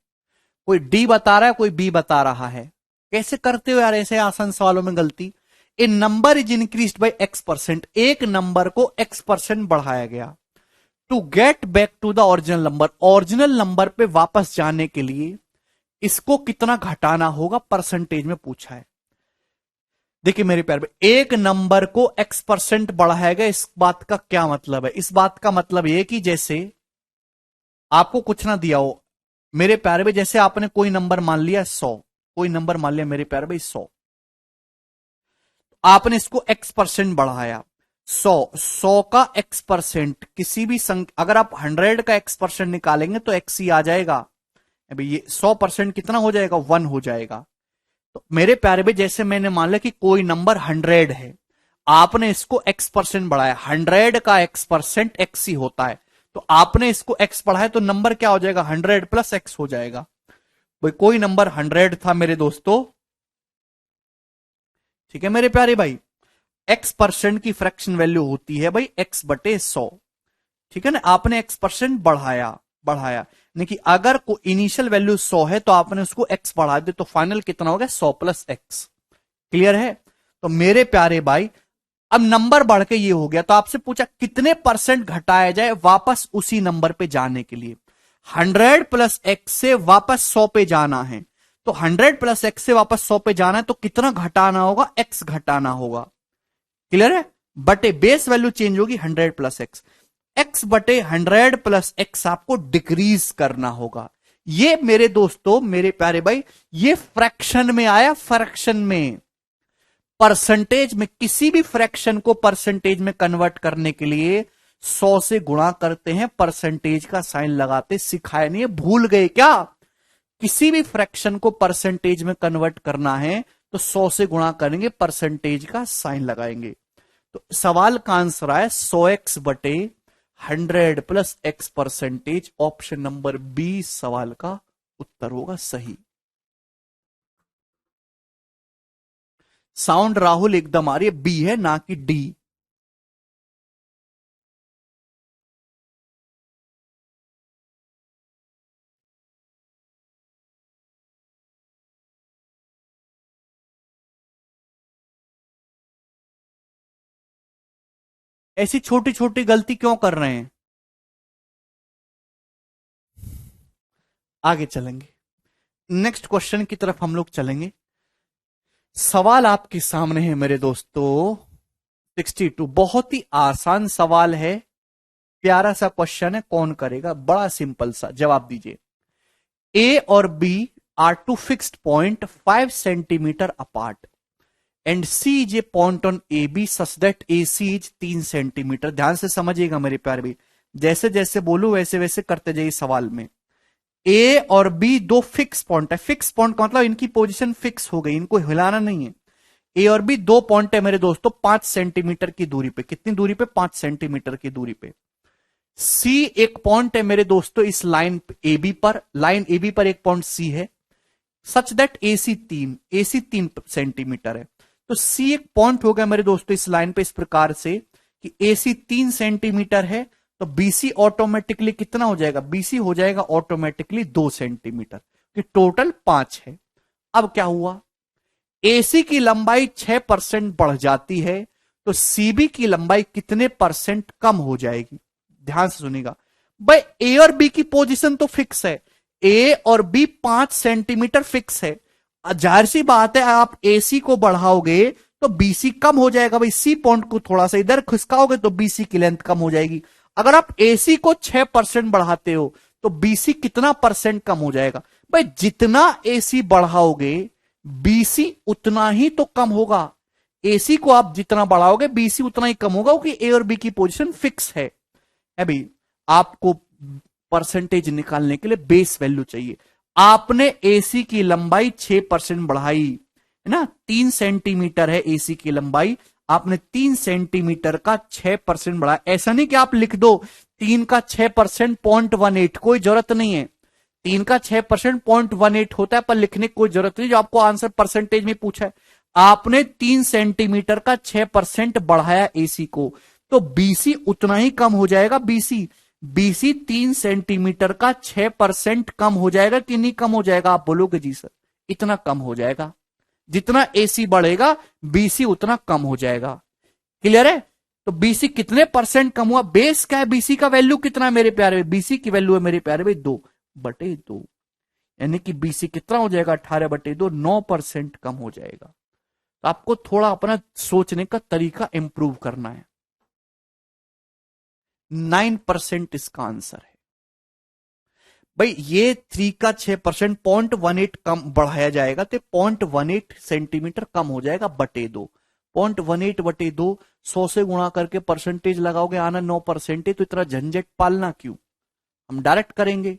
कोई डी बता रहा है, कोई बी बता रहा है। कैसे करते हो यार ऐसे आसान सवालों में गलती। A number is increase by X%, एक नंबर को X% बढ़ाया गया। To get back to the original number, original number पे वापस जाने के लिए इसको कितना घटाना होगा, परसेंटेज में पूछा है। देखिए मेरे प्यार में, एक नंबर को X% बढ़ाया गया, इस बात का क्या मतलब है। इस बात का मतलब यह कि जैसे आपको कुछ ना दिया हो मेरे प्यारे भाई, जैसे आपने कोई नंबर मान लिया 100, कोई नंबर मान लिया मेरे प्यारे भाई 100, आपने इसको X% बढ़ाया। 100 का X% किसी भी संख्या, अगर आप 100 का X% निकालेंगे तो X ही आ जाएगा। अभी ये 100% कितना हो जाएगा, 1 हो जाएगा। तो मेरे प्यारे भाई जैसे मैंने मान लिया कि कोई नंबर 100 है, आपने इसको X% बढ़ाया, 100 का X% X ही होता है, तो आपने इसको X बढ़ाया तो नंबर क्या हो जाएगा, 100 प्लस X हो जाएगा। भाई कोई नंबर 100 था मेरे दोस्तों, ठीक है मेरे प्यारे भाई, X% की फ्रैक्शन वैल्यू होती है भाई X/100, ठीक है ना। आपने X% बढ़ाया, बढ़ाया यानी कि अगर को इनिशियल वैल्यू 100 है तो आपने उसको X बढ़ा दे तो फाइनल कितना हो गया, 100 प्लस X। क्लियर है। तो मेरे प्यारे भाई अब नंबर बढ़ के ये हो गया, तो आपसे पूछा कितने परसेंट घटाया जाए वापस उसी नंबर पे जाने के लिए। 100 प्लस एक्स से वापस 100 पे जाना है, तो 100 प्लस एक्स से वापस 100 पे जाना है तो कितना घटाना होगा, एक्स घटाना होगा। क्लियर है। बटे बेस वैल्यू चेंज होगी 100 प्लस एक्स, एक्स बटे 100 प्लस एक्स आपको डिक्रीज करना होगा। ये मेरे दोस्तों, मेरे प्यारे भाई, ये फ्रैक्शन में आया, फ्रैक्शन में। परसेंटेज में किसी भी फ्रैक्शन को परसेंटेज में कन्वर्ट करने के लिए 100 से गुणा करते हैं, परसेंटेज का साइन लगाते। सिखाया नहीं है, भूल गए क्या। किसी भी फ्रैक्शन को परसेंटेज में कन्वर्ट करना है तो 100 से गुणा करेंगे, परसेंटेज का साइन लगाएंगे। तो सवाल का आंसर आया 100x बटे 100 plus X percentage. Option number B सवाल का उत्तर होगा सही। साउंड राहुल एकदम आ रही है, बी है ना कि डी। ऐसी छोटी छोटी गलती क्यों कर रहे हैं। आगे चलेंगे, नेक्स्ट क्वेश्चन की तरफ हम लोग चलेंगे। सवाल आपके सामने है मेरे दोस्तों 62, बहुत ही आसान सवाल है, प्यारा सा क्वेश्चन है, कौन करेगा, बड़ा सिंपल सा जवाब दीजिए। ए और B are two fixed point 5 centimetre apart and C is a point on A B such that A C is 3 centimetre. ध्यान से समझिएगा मेरे प्यारे भी, जैसे जैसे बोलू वैसे वैसे करते जाइए सवाल में। ए और बी दो फिक्स पॉइंट है, फिक्स पॉइंट का मतलब इनकी पोजीशन फिक्स हो गई, इनको हिलाना नहीं है। ए और बी दो पॉइंट है मेरे दोस्तों 5 सेंटीमीटर की दूरी पे, कितनी दूरी पे, 5 सेंटीमीटर की दूरी पे। सी एक पॉइंट है मेरे दोस्तों इस लाइन ए बी पर, लाइन ए बी पर एक पॉइंट सी है, सच दैट ए सी 3 सेंटीमीटर है। तो सी एक पॉइंट हो गया मेरे दोस्तों इस लाइन पे इस प्रकार से कि ए सी 3 सेंटीमीटर है, तो बीसी ऑटोमेटिकली कितना हो जाएगा, बीसी हो जाएगा ऑटोमेटिकली 2 सेंटीमीटर, कि टोटल 5 है। अब क्या हुआ, एसी की लंबाई 6% बढ़ जाती है, तो सीबी की लंबाई कितने परसेंट कम हो जाएगी। ध्यान से सुनिएगा भाई, ए और बी की पोजीशन तो फिक्स है, ए और बी 5 सेंटीमीटर फिक्स है, जाहिर सी बात है आप एसी को बढ़ाओगे तो बीसी कम हो जाएगा, भाई सी पॉइंट को थोड़ा सा इधर खिसकाओगे तो बीसी की लेंथ कम हो जाएगी। अगर आप एसी को 6% बढ़ाते हो तो बीसी कितना परसेंट कम हो जाएगा, भाई जितना एसी बढ़ाओगे बीसी उतना ही तो कम होगा, एसी को आप जितना बढ़ाओगे बीसी उतना ही कम होगा, क्योंकि ए और बी की पोजीशन फिक्स है भाई। आपको परसेंटेज निकालने के लिए बेस वैल्यू चाहिए, आपने एसी की लंबाई 6% बढ़ाई है ना, 3 सेंटीमीटर है एसी की लंबाई, आपने 3 सेंटीमीटर का 6% बढ़ाया। ऐसा नहीं कि आप लिख दो 3 का 6% 0.18, कोई जरूरत नहीं है, 3 का 6% 0.18 होता है, पर लिखने की कोई जरूरत नहीं, जो आपको आंसर परसेंटेज में पूछा है। आपने 3 सेंटीमीटर का 6% बढ़ाया एसी को, तो बीसी उतना ही कम हो जाएगा, बीसी 3 सेंटीमीटर का 6% कम हो जाएगा कि नहीं कम हो जाएगा, आप बोलोगे जी सर इतना कम हो जाएगा, जितना एसी बढ़ेगा बीसी उतना कम हो जाएगा। क्लियर है, तो बीसी कितने परसेंट कम हुआ, बेस क्या है, बीसी का वैल्यू कितना है मेरे प्यारे, बीसी की वैल्यू है मेरे प्यारे भाई 2/2, यानी कि बीसी कितना हो जाएगा 18/2, 9% कम हो जाएगा। तो आपको थोड़ा अपना सोचने का तरीका इंप्रूव करना है। 9% इसका आंसर है भाई, ये 3 का 6% 0.18 कम बढ़ाया जाएगा तो 0.18 सेंटीमीटर कम हो जाएगा /2, 0.18/2 100 से गुणा करके परसेंटेज लगाओगे आना 9%, तो इतना झंझट पालना क्यों, हम डायरेक्ट करेंगे।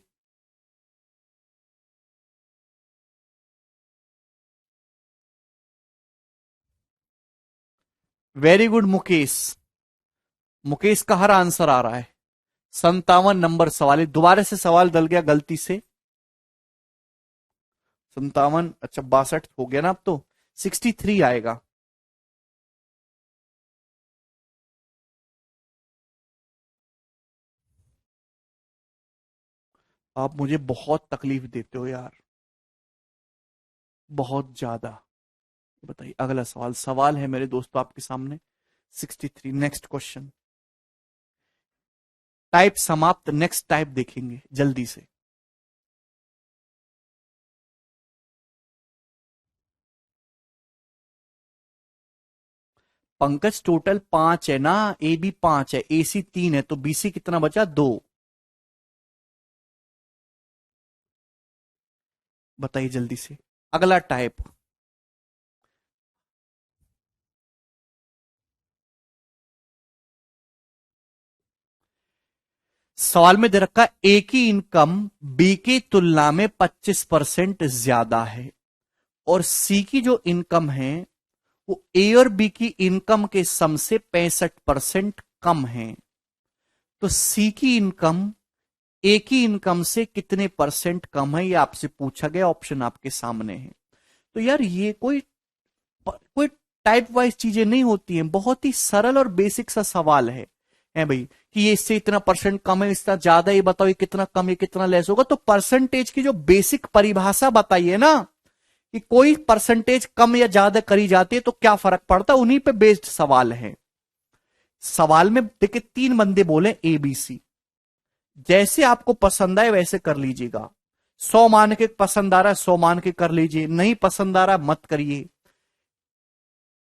वेरी गुड मुकेश, मुकेश का हर आंसर आ रहा है। 57 नंबर सवाल है, दोबारा से सवाल डल गया गलती से, 57, अच्छा 62 हो गया ना, अब तो 63 आएगा। आप मुझे बहुत तकलीफ देते हो यार, बहुत ज्यादा। बताइए अगला सवाल, सवाल है मेरे दोस्तों आपके सामने 63, नेक्स्ट क्वेश्चन। टाइप समाप्त, नेक्स्ट टाइप देखेंगे जल्दी से। पंकज टोटल 5 है ना, ए बी 5 है, ए सी 3 है, तो बी सी कितना बचा 2। बताइए जल्दी से अगला टाइप। सवाल में दे रखा ए की इनकम बी की तुलना में 25% ज्यादा है, और सी की जो इनकम है वो ए और बी की इनकम के सम से 65% कम है। तो सी की इनकम ए की इनकम से कितने परसेंट कम है, ये आपसे पूछा गया, ऑप्शन आपके सामने है। तो यार ये कोई टाइप वाइज चीजें नहीं होती हैं, बहुत ही सरल और बेसिक सा सवाल है भाई, कि ये इससे इतना परसेंट कम है, इसका ज्यादा, ये बताओ ये कितना कम है कितना लेस होगा। तो परसेंटेज की जो बेसिक परिभाषा बताइए ना, कि कोई परसेंटेज कम या ज्यादा करी जाती है तो क्या फर्क पड़ता है, उन्हीं पे बेस्ड सवाल है। सवाल में देखिए 3 बंदे बोले ए बी सी, जैसे आपको पसंद आए वैसे कर लीजिएगा। 100 मान के पसंद आ रहा है 100 मान के कर लीजिए, नहीं पसंद आ रहा है मत करिए।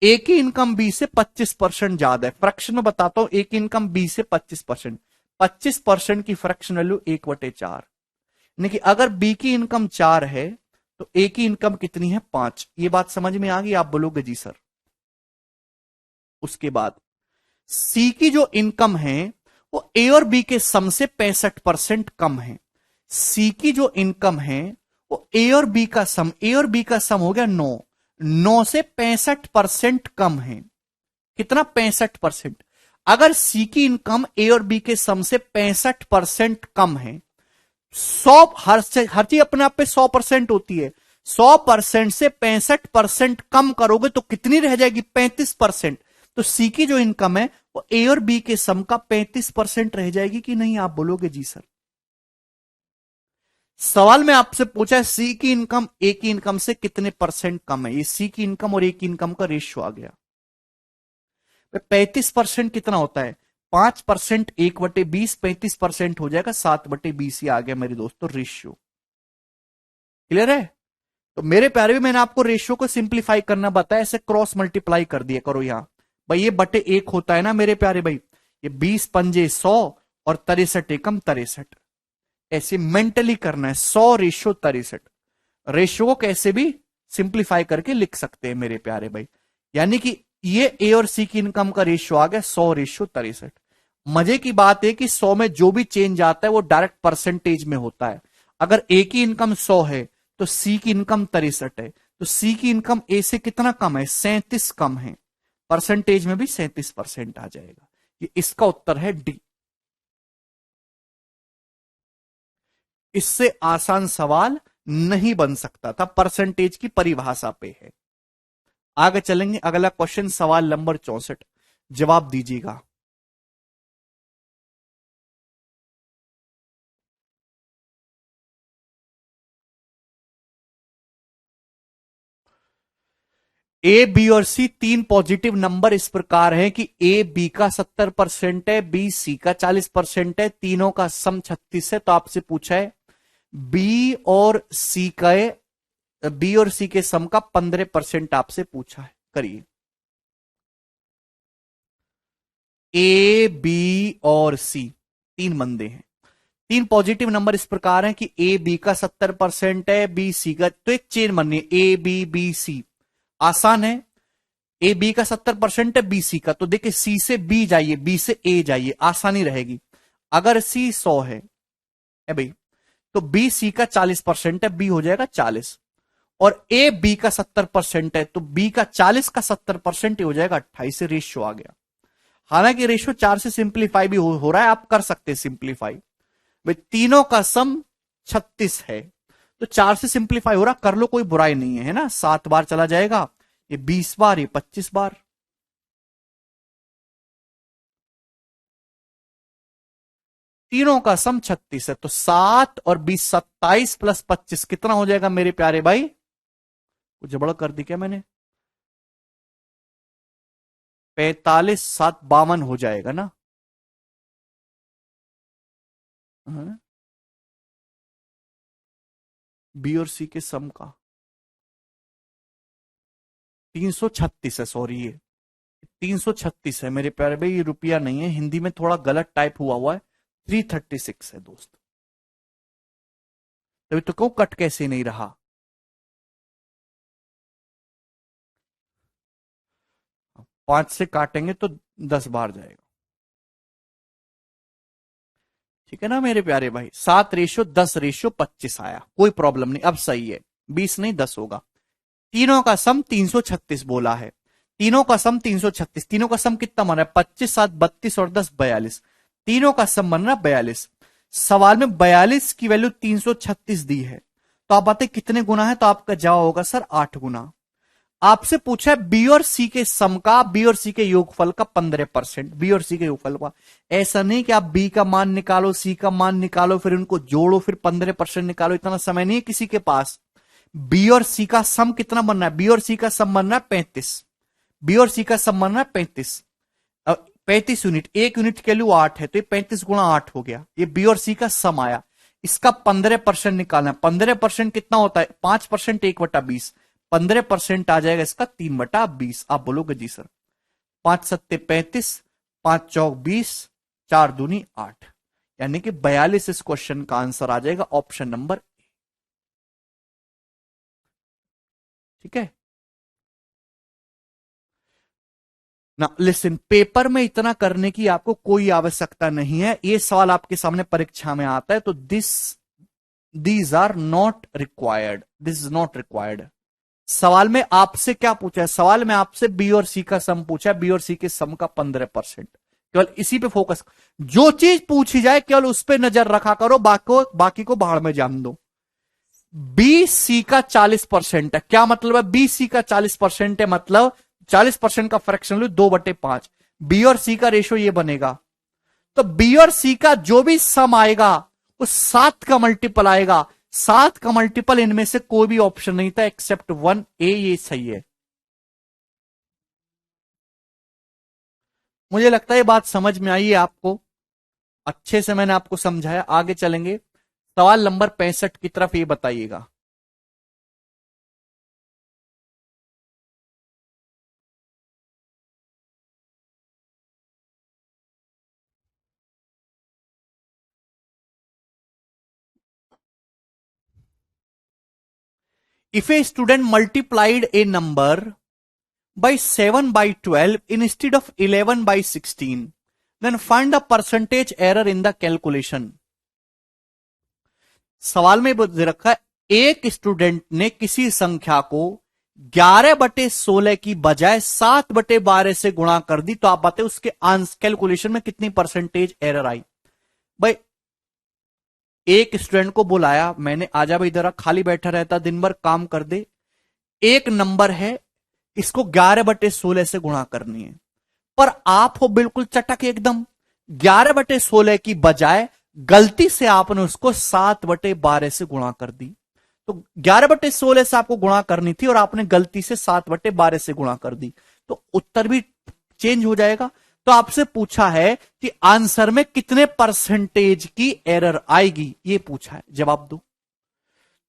ए की इनकम बी से 25% ज्यादा है, फ्रैक्शन में बताता हूं, ए की इनकम बी से 25%, 25% की फ्रैक्शन वैल्यू 1/4। यानी कि अगर बी की इनकम 4 है तो ए की इनकम कितनी है 5। ये बात समझ में आ गई? आप बोलोगे जी सर। उसके बाद सी की जो इनकम है वो ए और बी के सम से 65% कम है। सी की जो इनकम है वो ए और बी का सम, ए और बी का सम हो गया 9, 9 से 65% कम है। कितना? 65%। अगर सी की इनकम ए और बी के सम से 65% कम है, 100 हर चीज अपने आप पे 100% होती है, 100% से 65% कम करोगे तो कितनी रह जाएगी? 35%। तो सी की जो इनकम है वो ए और बी के सम का 35% रह जाएगी कि नहीं? आप बोलोगे जी सर। सवाल में आपसे पूछा है सी की इनकम ए की इनकम से कितने परसेंट कम है, ये सी की इनकम और ए की इनकम का रेशियो आ गया। 35% कितना होता है? 5% 1/20, 35% हो जाएगा 7/20। आ गया मेरे दोस्तों रेशियो। क्लियर है? तो मेरे प्यारे भी मैंने आपको रेशियो को सिंप्लीफाई करना बताया, ऐसे क्रॉस मल्टीप्लाई कर दिया करो यहां। भाई ये बटे 1 होता है ना मेरे प्यारे भाई, ये 20 पंजे 100 और 63 एकम 63, ऐसे मेंटली करना है। 100:63 रेशियो को कैसे भी सिंप्लीफाई करके लिख सकते हैं मेरे प्यारे भाई। यानी कि ये ए और सी की इनकम का रेशियो आ गया 100:63। मजे की बात है कि 100 में जो भी चेंज आता है वो डायरेक्ट परसेंटेज में होता है। अगर ए की इनकम 100 है तो सी की इनकम 63 है, तो सी की इनकम ए से कितना कम है? 37 कम है। परसेंटेज में भी 37% आ जाएगा। ये इसका उत्तर है डी। इससे आसान सवाल नहीं बन सकता था, परसेंटेज की परिभाषा पे है। आगे चलेंगे, अगला क्वेश्चन सवाल नंबर 64, जवाब दीजिएगा। ए बी और सी तीन पॉजिटिव नंबर इस प्रकार हैं कि ए बी का 70% है, बी सी का 40% है, तीनों का सम 36 है। तो आपसे पूछा है बी और सी का, बी और सी के सम का 15% आपसे पूछा है। करिए। ए बी और सी तीन बंदे हैं, तीन पॉजिटिव नंबर इस प्रकार हैं कि ए बी का 70% है, बी सी का, तो एक चेन बननी है ए बी बी सी। आसान है, ए बी का 70% है, बी सी का, तो देखिए सी से बी जाइए, बी से ए जाइए, आसानी रहेगी। अगर सी 100 है भाई, तो बी सी का 40% है, बी हो जाएगा 40, और ए बी का 70% है तो बी का 40 का 70% हो जाएगा 28 से रेशियो आ गया। हालांकि रेशियो 4 से सिंप्लीफाई भी हो रहा है, आप कर सकते हैं सिंप्लीफाई। भाई तीनों का सम 36 है तो 4 से सिंप्लीफाई हो रहा, कर लो, कोई बुराई नहीं है ना। 7 बार चला जाएगा, ये 20 बार, ये 25 बार। तीनों का सम 36 है तो 7 और 20 27 प्लस 25 कितना हो जाएगा मेरे प्यारे भाई? कुछ जबड़ कर दी क्या मैंने? 45 7 52 हो जाएगा ना। बी और सी के सम का 336 है, सॉरी ये 336 है मेरे प्यारे भाई, ये रुपया नहीं है, हिंदी में थोड़ा गलत टाइप हुआ है। 336 है दोस्त, तभी तो कहूं कट कैसे नहीं रहा। 5 से काटेंगे तो 10 बार जाएगा, ठीक है ना मेरे प्यारे भाई। 7:10:25 आया, कोई प्रॉब्लम नहीं, अब सही है, 20 नहीं 10 होगा। तीनों का सम 336 बोला है, तीनों का सम 336, तीनों का सम कितना बन रहा है? 25 7 32 और 10 42, तीनों का सम बन रहा है 42। सवाल में 42 की वैल्यू 336 दी है, तो आप बताइए कितने गुना है? तो आपका जवाब होगा सर 8 गुना। आपसे पूछा है बी और सी के सम का, बी और सी के योगफल का 15%, बी और सी के योगफल का। ऐसा नहीं कि आप बी का मान निकालो, सी का मान निकालो, फिर उनको जोड़ो, फिर 15% निकालो, इतना समय नहीं है किसी के पास। बी और सी का सम कितना बनना है? बी और सी का सम बनना है 35, बी और सी का सम बनना है 35। 35 यूनिट, एक यूनिट की वैल्यू 8 है तो ये 35 गुणा 8 हो गया, ये बी और सी का सम आया। इसका 15% निकालना है। 15% कितना होता है? 5% 1/20, 15% आ जाएगा इसका 3/20। आप बोलोगे जी सर। 5×7 = 35, 5×4 = 20, 4×2 = 8, यानी कि 42 इस क्वेश्चन का आंसर आ जाएगा, ऑप्शन नंबर ए। ठीक है ना। लिसन, पेपर में इतना करने की आपको कोई आवश्यकता नहीं है। ये सवाल आपके सामने परीक्षा में आता है तो these are not required, this is not required. सवाल में आपसे क्या पूछा है? सवाल में आपसे बी और सी का सम पूछा है, बी और सी के सम का 15%। केवल इसी पे फोकस, जो चीज पूछी जाए केवल उस पे नजर रखा करो, बाकी को बाहर में जान दो। बी सी का 40% है, क्या मतलब है? बी सी का 40% है, मतलब 40% का फ्रैक्शन लो 2/5। बी और सी का रेशो ये बनेगा, तो बी और सी का जो भी सम आएगा वो 7 का मल्टीपल आएगा। 7 का मल्टीपल, इनमें से कोई भी ऑप्शन नहीं था एक्सेप्ट 1, ए ये सही है। मुझे लगता है ये बात समझ में आई है आपको, अच्छे से मैंने आपको समझाया। आगे चलेंगे, सवाल नंबर 65 की तरफ, ये बताइएगा। If a student multiplied A number by 7 by 12 instead of 11 by 16, then find the percentage error in the calculation। सवाल में दे रखा है, एक स्टूडेंट ने किसी संख्या को 11/16 की बजाय 7/12 से गुणा कर दी, तो आप बताए उसके आंसर कैलकुलेशन में कितनी परसेंटेज एरर आई। भाई, एक स्टूडेंट को बुलाया मैंने, आजा भाई इधर, खाली बैठा रहता दिन भर, काम कर दे। एक नंबर है, इसको 11/16 से गुणा करनी है, पर आप हो बिल्कुल चटक एकदम, 11/16 की बजाय गलती से आपने उसको 7/12 से गुणा कर दी। तो 11/16 से आपको गुणा करनी थी और आपने गलती से 7/12 से गुणा कर दी, तो उत्तर भी चेंज हो जाएगा। तो आपसे पूछा है कि आंसर में कितने परसेंटेज की एरर आएगी, ये पूछा है, जवाब दो।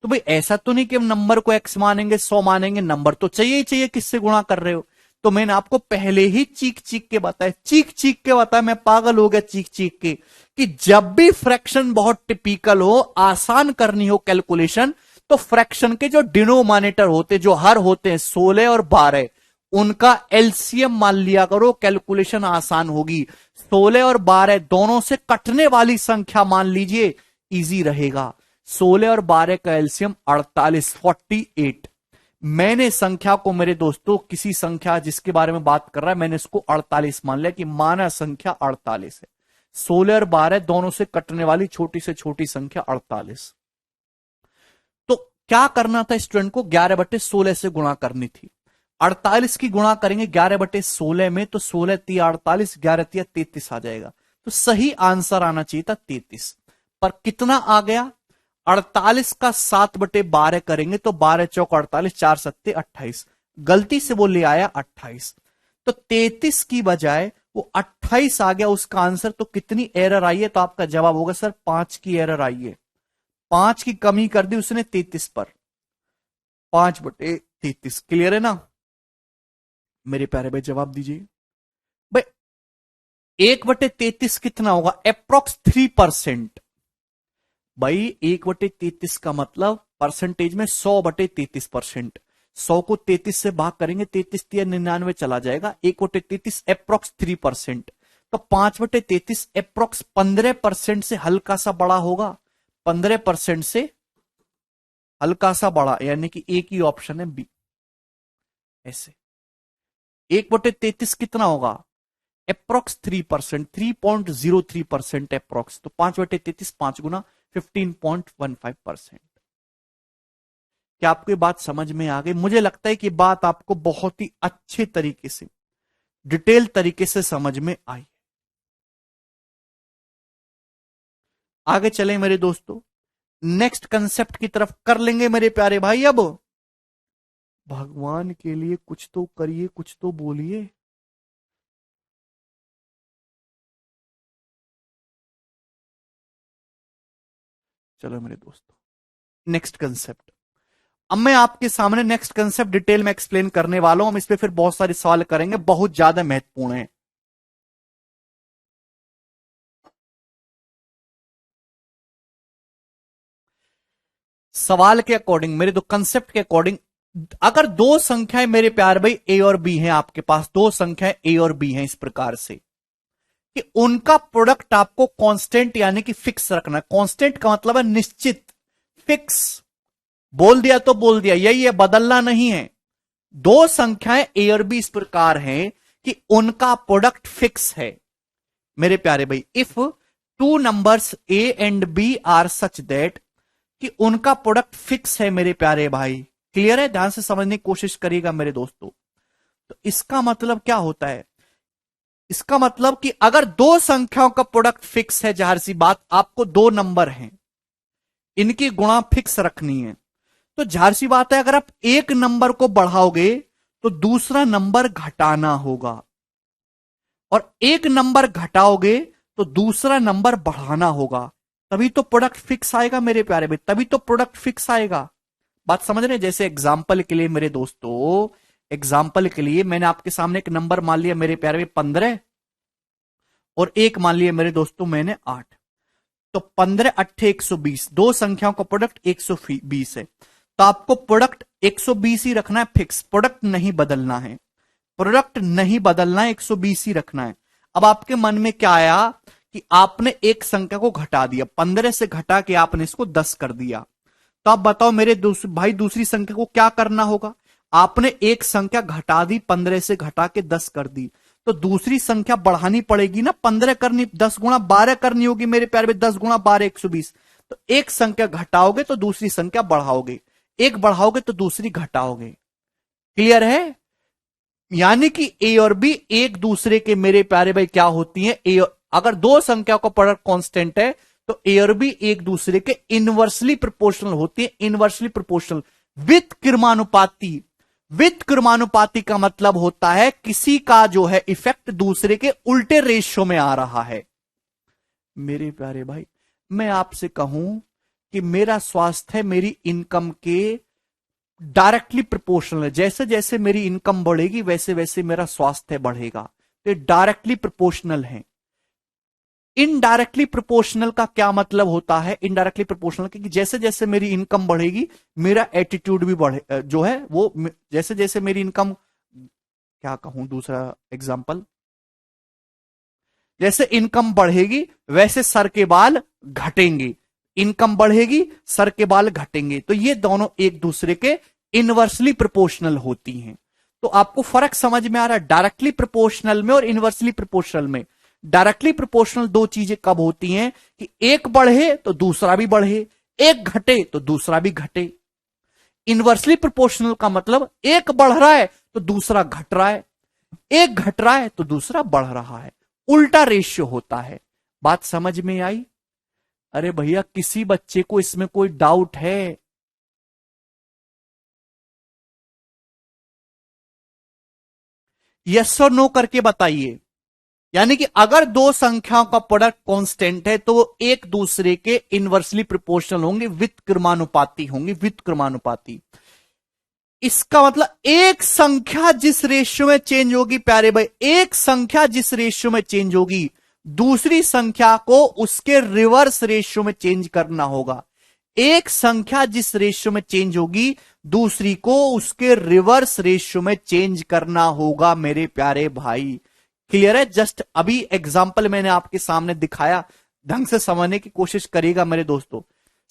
तो भाई ऐसा तो नहीं कि हम नंबर को एक्स मानेंगे 100 मानेंगे, नंबर तो चाहिए ही चाहिए, किससे गुणा कर रहे हो। तो मैंने आपको पहले ही चीख चीख के बताया, चीख चीख के बताया, मैं पागल हो गया चीख चीख के, कि जब भी फ्रैक्शन बहुत टिपिकल हो, आसान करनी हो कैलकुलेशन, तो फ्रैक्शन के जो डिनोमिनेटर होते, जो हर होते हैं 16 और 12, उनका एलसीएम मान लिया करो, कैलकुलेशन आसान होगी। 16 और 12 दोनों से कटने वाली संख्या मान लीजिए, इजी रहेगा। 16 और 12 का एलसीएम 48, 48। मैंने संख्या को, मेरे दोस्तों, किसी संख्या जिसके बारे में बात कर रहा है, मैंने इसको 48 मान लिया कि माना संख्या 48 है। 16 और 12 दोनों से कटने वाली छोटी से छोटी संख्या 48। तो क्या करना था स्टूडेंट को? 11/16 से गुणा करनी थी। 48 की गुणा करेंगे 11/16 में, तो 16×3 = 48, 11×3 = 33 आ जाएगा। तो सही आंसर आना चाहिए था 33, पर कितना आ गया? 48 का 7/12 करेंगे तो 12×4 = 48, 4×7 = 28, गलती से वो ले आया 28, तो 33 की बजाय वो 28 आ गया उसका आंसर। तो कितनी एरर आई है? तो आपका जवाब होगा सर 5 की एरर आई है। 5 की कमी कर दी उसने 33 पर, 5/33। क्लियर है ना मेरे प्यारे भाई? जवाब दीजिए भाई। 1/33 कितना होगा? अप्रोक्स 3%। भाई 1/33 का मतलब परसेंटेज में 100/33%। 100 को 33 से भाग करेंगे, 33×3 = 99 चला जाएगा। 1/33 अप्रोक्स 3%, तो 5/33 अप्रोक्स 15% से हल्का सा बड़ा होगा। 15% से हल्का सा बड़ा, यानी कि एक ही ऑप्शन है बी। ऐसे 1/33 कितना होगा? Approx 3%, 3.03% approx. तो 5/33 5 गुना 15.15%। क्या आपको ये बात समझ में आ गई? मुझे लगता है कि बात आपको बहुत ही अच्छे तरीके से, डिटेल तरीके से समझ में आई। आगे चलें मेरे दोस्तों, नेक्स्ट कंसेप्ट की तरफ कर लेंगे मेरे प्यारे भाई। अब भगवान के लिए कुछ तो करिए, कुछ तो बोलिए। चलो मेरे दोस्तों, नेक्स्ट कंसेप्ट। अब मैं आपके सामने नेक्स्ट कंसेप्ट डिटेल में एक्सप्लेन करने वाला हूं। हम इस पे फिर बहुत सारे सवाल करेंगे, बहुत ज्यादा महत्वपूर्ण है। सवाल के अकॉर्डिंग, मेरे दो कंसेप्ट के अकॉर्डिंग, अगर दो संख्याएं मेरे प्यार भाई ए और बी हैं, आपके पास दो संख्याएं ए और बी हैं इस प्रकार से कि उनका प्रोडक्ट आपको कांस्टेंट यानी कि फिक्स रखना है। कांस्टेंट का मतलब है निश्चित, फिक्स। बोल दिया तो बोल दिया, यही है, बदलना नहीं है। दो संख्याएं ए और बी इस प्रकार हैं कि उनका प्रोडक्ट फिक्स है मेरे प्यारे भाई। If two numbers A and B are such that, कि उनका प्रोडक्ट फिक्स है मेरे प्यारे भाई। क्लियर है? ध्यान से समझने की कोशिश करिएगा मेरे दोस्तों। तो इसका मतलब क्या होता है? इसका मतलब कि अगर दो संख्याओं का प्रोडक्ट फिक्स है, जाहिर सी बात, आपको दो नंबर हैं, इनकी गुणा फिक्स रखनी है, तो जाहिर सी बात है अगर आप एक नंबर को बढ़ाओगे तो दूसरा नंबर घटाना होगा, और एक नंबर घटाओगे तो दूसरा नंबर बढ़ाना होगा। तभी तो प्रोडक्ट फिक्स आएगा मेरे प्यारे भाई, तभी तो प्रोडक्ट फिक्स आएगा। बात समझ रहे हैं? जैसे एग्जाम्पल के लिए मेरे दोस्तों, एग्जाम्पल के लिए मैंने आपके सामने एक नंबर मान लिया मेरे प्यारे भाई 15, और एक मान लिया मेरे दोस्तों मैंने 8। तो 15 8 120, दो संख्याओं का प्रोडक्ट 120 है। तो आपको प्रोडक्ट 120 ही रखना है फिक्स, प्रोडक्ट नहीं बदलना है, प्रोडक्ट नहीं बदलना है, 120 ही रखना है। अब आपके मन में क्या आया कि आपने एक संख्या को घटा दिया, 15 से घटा के आपने इसको 10 कर दिया। तो आप बताओ मेरे भाई दूसरी संख्या को क्या करना होगा? आपने एक संख्या घटा दी, 15 से घटा के 10 कर दी, तो दूसरी संख्या बढ़ानी पड़ेगी ना, 15 करनी, 10 गुणा 12 करनी होगी मेरे प्यारे में, 10 गुणा 12 120। तो एक संख्या घटाओगे तो दूसरी संख्या बढ़ाओगे, एक बढ़ाओगे तो दूसरी घटाओगे। क्लियर है? यानी कि ए और बी एक दूसरे के मेरे प्यारे भाई क्या होती हैं, अगर दो संख्या का प्रोडक्ट कांस्टेंट है तो ए और बी एक दूसरे के इनवर्सली प्रोपोर्शनल होती है, इनवर्सली प्रोपोर्शनल विथ क्रमानुपाती। विथ क्रमानुपाती का मतलब होता है किसी का जो है इफेक्ट दूसरे के उल्टे रेशियो में आ रहा है। मेरे प्यारे भाई, मैं आपसे कहूं कि मेरा स्वास्थ्य मेरी इनकम के डायरेक्टली प्रोपोर्शनल है। जैसे जैसे मेरी इनकम बढ़ेगी वैसे वैसे मेरा स्वास्थ्य बढ़ेगा, तो डायरेक्टली प्रोपोर्शनल है। इनडायरेक्टली प्रोपोर्शनल का क्या मतलब होता है? इनडायरेक्टली प्रोपोर्शनल क्योंकि जैसे जैसे मेरी इनकम बढ़ेगी मेरा एटीट्यूड भी बढ़े, जो है वो, जैसे जैसे मेरी इनकम, क्या कहूं दूसरा एग्जांपल, जैसे इनकम बढ़ेगी वैसे सर के बाल घटेंगे, इनकम बढ़ेगी सर के बाल घटेंगे। तो ये दोनों एक दूसरे के इनवर्सली प्रोपोर्शनल होती हैं। तो आपको फर्क समझ में आ रहा है डायरेक्टली प्रोपोर्शनल में और इनवर्सली प्रोपोर्शनल में? डायरेक्टली प्रोपोर्शनल दो चीजें कब होती हैं कि एक बढ़े तो दूसरा भी बढ़े, एक घटे तो दूसरा भी घटे। इनवर्सली प्रोपोर्शनल का मतलब एक बढ़ रहा है तो दूसरा घट रहा है, एक घट रहा है तो दूसरा बढ़ रहा है, उल्टा रेशियो होता है। बात समझ में आई? अरे भैया किसी बच्चे को इसमें कोई डाउट है? यस और नो करके बताइए। यानी कि अगर दो संख्याओं का प्रोडक्ट कांस्टेंट है तो वो एक दूसरे के इनवर्सली प्रोपोर्शनल होंगे, विथ क्रमानुपाती होंगे, विथ क्रमानुपाती। इसका मतलब एक संख्या जिस रेशियो में चेंज होगी प्यारे भाई, एक संख्या जिस रेशियो में चेंज होगी दूसरी संख्या को उसके रिवर्स रेशियो में चेंज करना होगा। एक संख्या जिस रेशियो में चेंज होगी दूसरी को उसके रिवर्स रेशियो में चेंज करना होगा मेरे प्यारे भाई। क्लियर है? जस्ट अभी एग्जाम्पल मैंने आपके सामने दिखाया, ढंग से समझने की कोशिश करिएगा मेरे दोस्तों।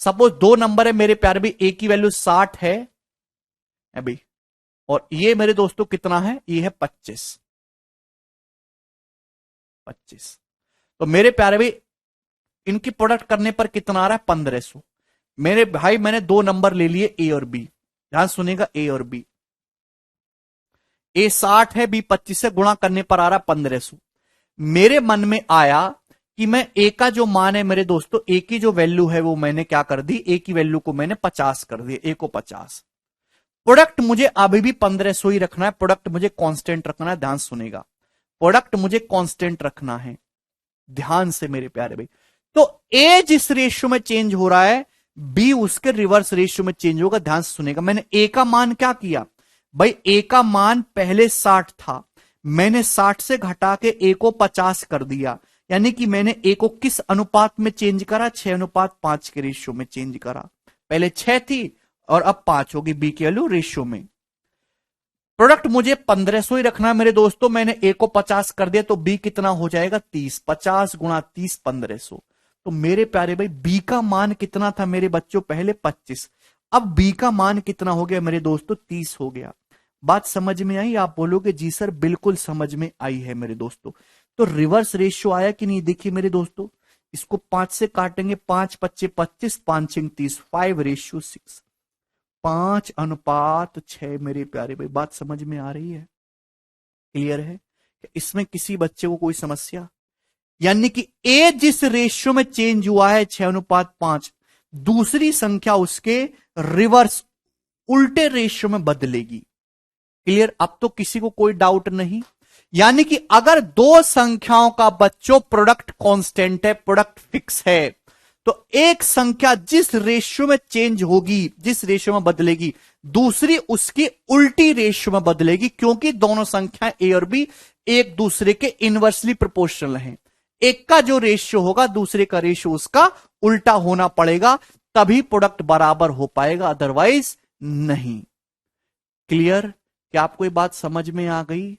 सपोज दो नंबर है मेरे प्यारे भाई, ए की वैल्यू 60 है अभी, और ये मेरे दोस्तों कितना है? ये है 25। तो मेरे प्यारे भाई इनकी प्रोडक्ट करने पर कितना आ रहा है? 1500। मेरे भाई मैंने दो नंबर ले लिए ए और बी, ध्यान सुनिएगा, ए और बी। ए 60 है, बी 25 से, गुणा करने पर आ रहा 1500। मेरे मन में आया कि मैं ए का जो मान है मेरे दोस्तों, ए की जो वैल्यू है वो मैंने क्या कर दी, ए की वैल्यू को मैंने 50 कर दिया, ए को 50। प्रोडक्ट मुझे अभी भी 1500 ही रखना है, प्रोडक्ट मुझे कांस्टेंट रखना है। ध्यान सुनेगा, प्रोडक्ट मुझे कांस्टेंट रखना है, ध्यान से मेरे प्यारे भाई। तो ए जिस रेशियो में चेंज हो रहा है बी उसके रिवर्स रेशियो में चेंज होगा। ध्यान से सुनेगा, मैंने ए का मान क्या किया भाई, ए का मान पहले 60 था, मैंने 60 से घटा के ए को 50 कर दिया, यानी कि मैंने ए को किस अनुपात में चेंज करा, 6:5 के रेशियो में चेंज करा। पहले 6 थी और अब 5 होगी बी की वैल्यू रेशियो में। प्रोडक्ट मुझे 1500 ही रखना है मेरे दोस्तों, मैंने ए को 50 कर दिया तो बी कितना हो जाएगा 30, 50 गुणा 30 1500। तो मेरे प्यारे भाई बी का मान कितना था मेरे बच्चों, पहले 25, अब बी का मान कितना हो गया मेरे दोस्तों, 30 हो गया। बात समझ में आई? आप बोलोगे जी सर बिल्कुल समझ में आई है मेरे दोस्तों। तो रिवर्स रेशियो आया कि नहीं, देखिए मेरे दोस्तों, इसको 5 से काटेंगे, 5 पच्चे 25, 5 6 30, 5:6, 5:6 मेरे प्यारे भाई। बात समझ में आ रही है, क्लियर है? इसमें किसी बच्चे को कोई समस्या? यानी कि ए जिस रेशियो में चेंज हुआ है 6:5, दूसरी संख्या उसके रिवर्स उल्टे रेशियो में बदलेगी। क्लियर? अब तो किसी को कोई डाउट नहीं। यानी कि अगर दो संख्याओं का बच्चों प्रोडक्ट कांस्टेंट है, प्रोडक्ट फिक्स है, तो एक संख्या जिस रेशियो में चेंज होगी, जिस रेशियो में बदलेगी, दूसरी उसकी उल्टी रेशियो में बदलेगी, क्योंकि दोनों संख्याएं ए और बी एक दूसरे के इनवर्सली प्रोपोर्शनल हैं। एक का जो रेशियो होगा दूसरे का रेशियो उसका उल्टा होना पड़ेगा, तभी प्रोडक्ट बराबर हो पाएगा, अदरवाइज नहीं। क्लियर? क्या आपको ये बात समझ में आ गई?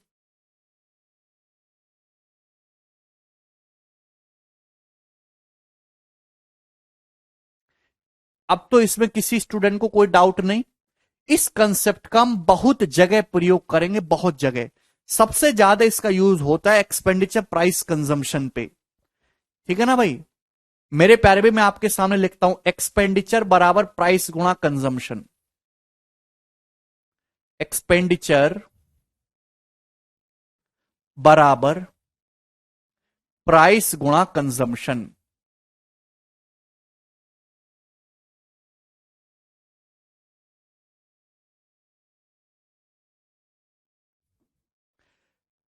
अब तो इसमें किसी स्टूडेंट को कोई डाउट नहीं। इस कंसेप्ट का हम बहुत जगह प्रयोग करेंगे, बहुत जगह। सबसे ज्यादा इसका यूज होता है एक्सपेंडिचर प्राइस कंजम्पशन पे। ठीक है ना भाई? मेरे प्यारे भाई मैं आपके सामने लिखता हूं, एक्सपेंडिचर बराबर प्राइस गुणा कंजम्पशन। एक्सपेंडिचर बराबर प्राइस गुणा कंजम्पशन।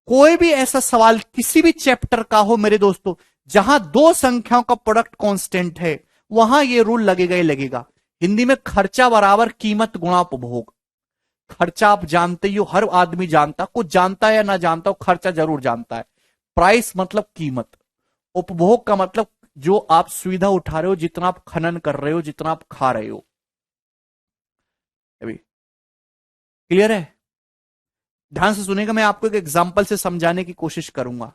कोई भी ऐसा सवाल किसी भी चैप्टर का हो मेरे दोस्तों, जहां दो संख्याओं का प्रोडक्ट कांस्टेंट है, वहां यह रूल लगेगा ही लगेगा। हिंदी में खर्चा बराबर कीमत गुणा उपभोग। खर्चा आप जानते ही हो, हर आदमी जानता, कुछ जानता है या ना जानता हो, खर्चा जरूर जानता है। प्राइस मतलब कीमत, उपभोग का मतलब जो आप सुविधा उठा रहे हो, जितना आप खनन कर रहे हो, जितना आप खा रहे हो। अभी क्लियर है? ध्यान से सुनेगा, मैं आपको एक एग्जांपल से समझाने की कोशिश करूंगा।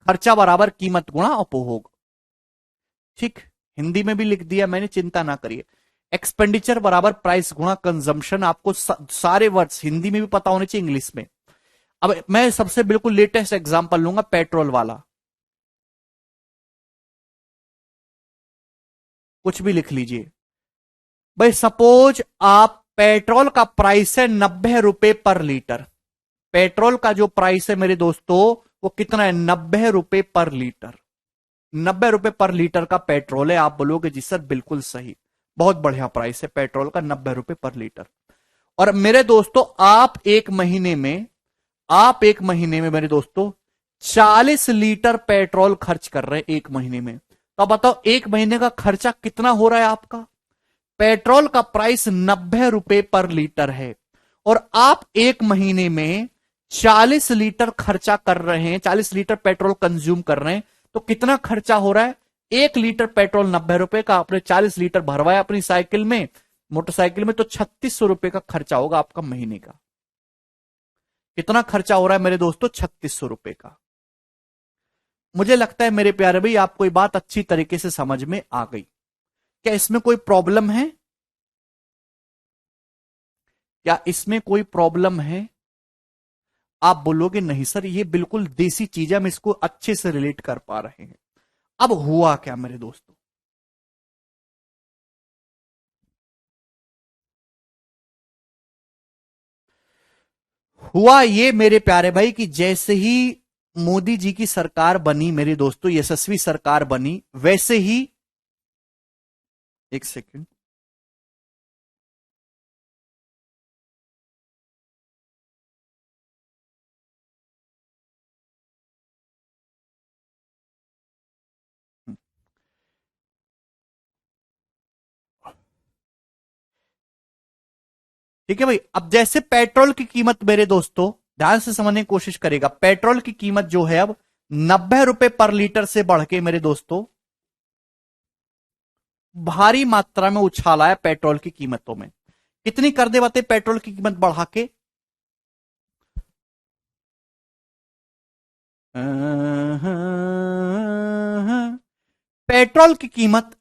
खर्चा बराबर कीमत गुणा उपभोग। ठीक, हिंदी में भी लिख दिया मैंने, चिंता ना करिए। एक्सपेंडिचर बराबर प्राइस गुणा कंजम्पशन, आपको सारे वर्ड्स हिंदी में भी पता होने चाहिए, इंग्लिश में। अब मैं सबसे बिल्कुल लेटेस्ट एग्जांपल लूंगा, पेट्रोल वाला। कुछ भी लिख लीजिए भाई। सपोज आप, पेट्रोल का प्राइस है 90 रुपए पर लीटर। पेट्रोल का जो प्राइस है मेरे दोस्तों, वो कितना है, 90 रुपए पर लीटर। 90 रुपए पर लीटर का पेट्रोल है। आप बोलोगे जी सर बिल्कुल सही, बहुत बढ़िया प्राइस है पेट्रोल का, 90 रुपए पर लीटर। और मेरे दोस्तों आप एक महीने में मेरे दोस्तों 40 लीटर पेट्रोल खर्च कर रहे हैं एक महीने में। तो अब बताओ एक महीने का खर्चा कितना हो रहा है आपका? पेट्रोल का प्राइस 90 रुपए पर लीटर है, और आप एक महीने में 40 लीटर खर्चा कर रहे हैं, 40 लीटर पेट्रोल कंज्यूम कर रहे हैं। तो कितना खर्चा हो रहा है? 1 लीटर पेट्रोल 90 रुपए का, आपने 40 लीटर भरवाया अपनी साइकिल में, मोटरसाइकिल में, तो 3600 रुपए का खर्चा होगा आपका महीने का। कितना खर्चा हो रहा है मेरे दोस्तों? 3600 रुपए का। मुझे लगता है मेरे प्यारे भाई आपको ये बात अच्छी तरीके से समझ में आ गई। क्या इसमें कोई प्रॉब्लम है? क्या इसमें कोई प्रॉब्लम है? आप बोलोगे नहीं सर ये बिल्कुल देसी चीज है, हम इसको अच्छे से रिलेट कर पा रहे हैं। अब हुआ क्या मेरे दोस्तों? हुआ ये मेरे प्यारे भाई कि जैसे ही मोदी जी की सरकार बनी मेरे दोस्तों, यशस्वी सरकार बनी, वैसे ही, एक सेकंड, ठीक है भाई। अब जैसे पेट्रोल की कीमत मेरे दोस्तों ध्यान से समझने की कोशिश करेगा, पेट्रोल की कीमत जो है अब 90 रुपए पर लीटर से बढ़ के मेरे दोस्तों भारी मात्रा में उछाला है पेट्रोल की कीमतों में। कितनी कर दे बातें पेट्रोल की कीमत बढ़ा के, पेट्रोल की कीमत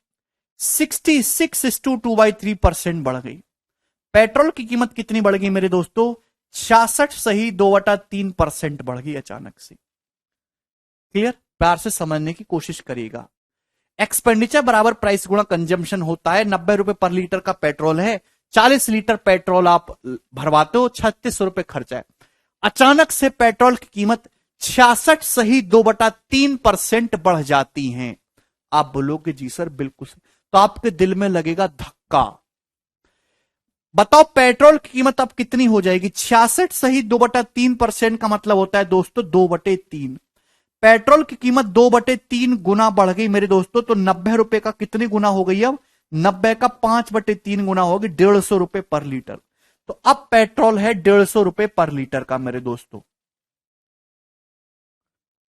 66 बढ़ गई। पेट्रोल की कीमत कितनी बढ़ गई मेरे दोस्तों? 66 सही 2/3% बढ़ गई अचानक से। क्लियर? प्यार से समझने की कोशिश करिएगा। एक्सपेंडिचर बराबर प्राइस गुणा कंजम्पशन होता है। 90 रुपए पर लीटर का पेट्रोल है, 40 लीटर पेट्रोल आप भरवाते हो, 3600 रुपए खर्चा है। अचानक से पेट्रोल की कीमत 66 सही 2/3% बढ़ जाती है। आप बोलोगे जी सर बिल्कुल, तो आपके दिल में लगेगा धक्का। बताओ पेट्रोल की कीमत अब कितनी हो जाएगी? 66 सही 2/3% का मतलब होता है दोस्तों 2/3। पेट्रोल की कीमत 2/3 गुना बढ़ गई मेरे दोस्तों, तो 90 रुपए का कितनी गुना हो गई? अब 90 का 5/3 गुना होगी, 150 रुपए पर लीटर। तो अब पेट्रोल है 150 रुपए पर लीटर का मेरे दोस्तों।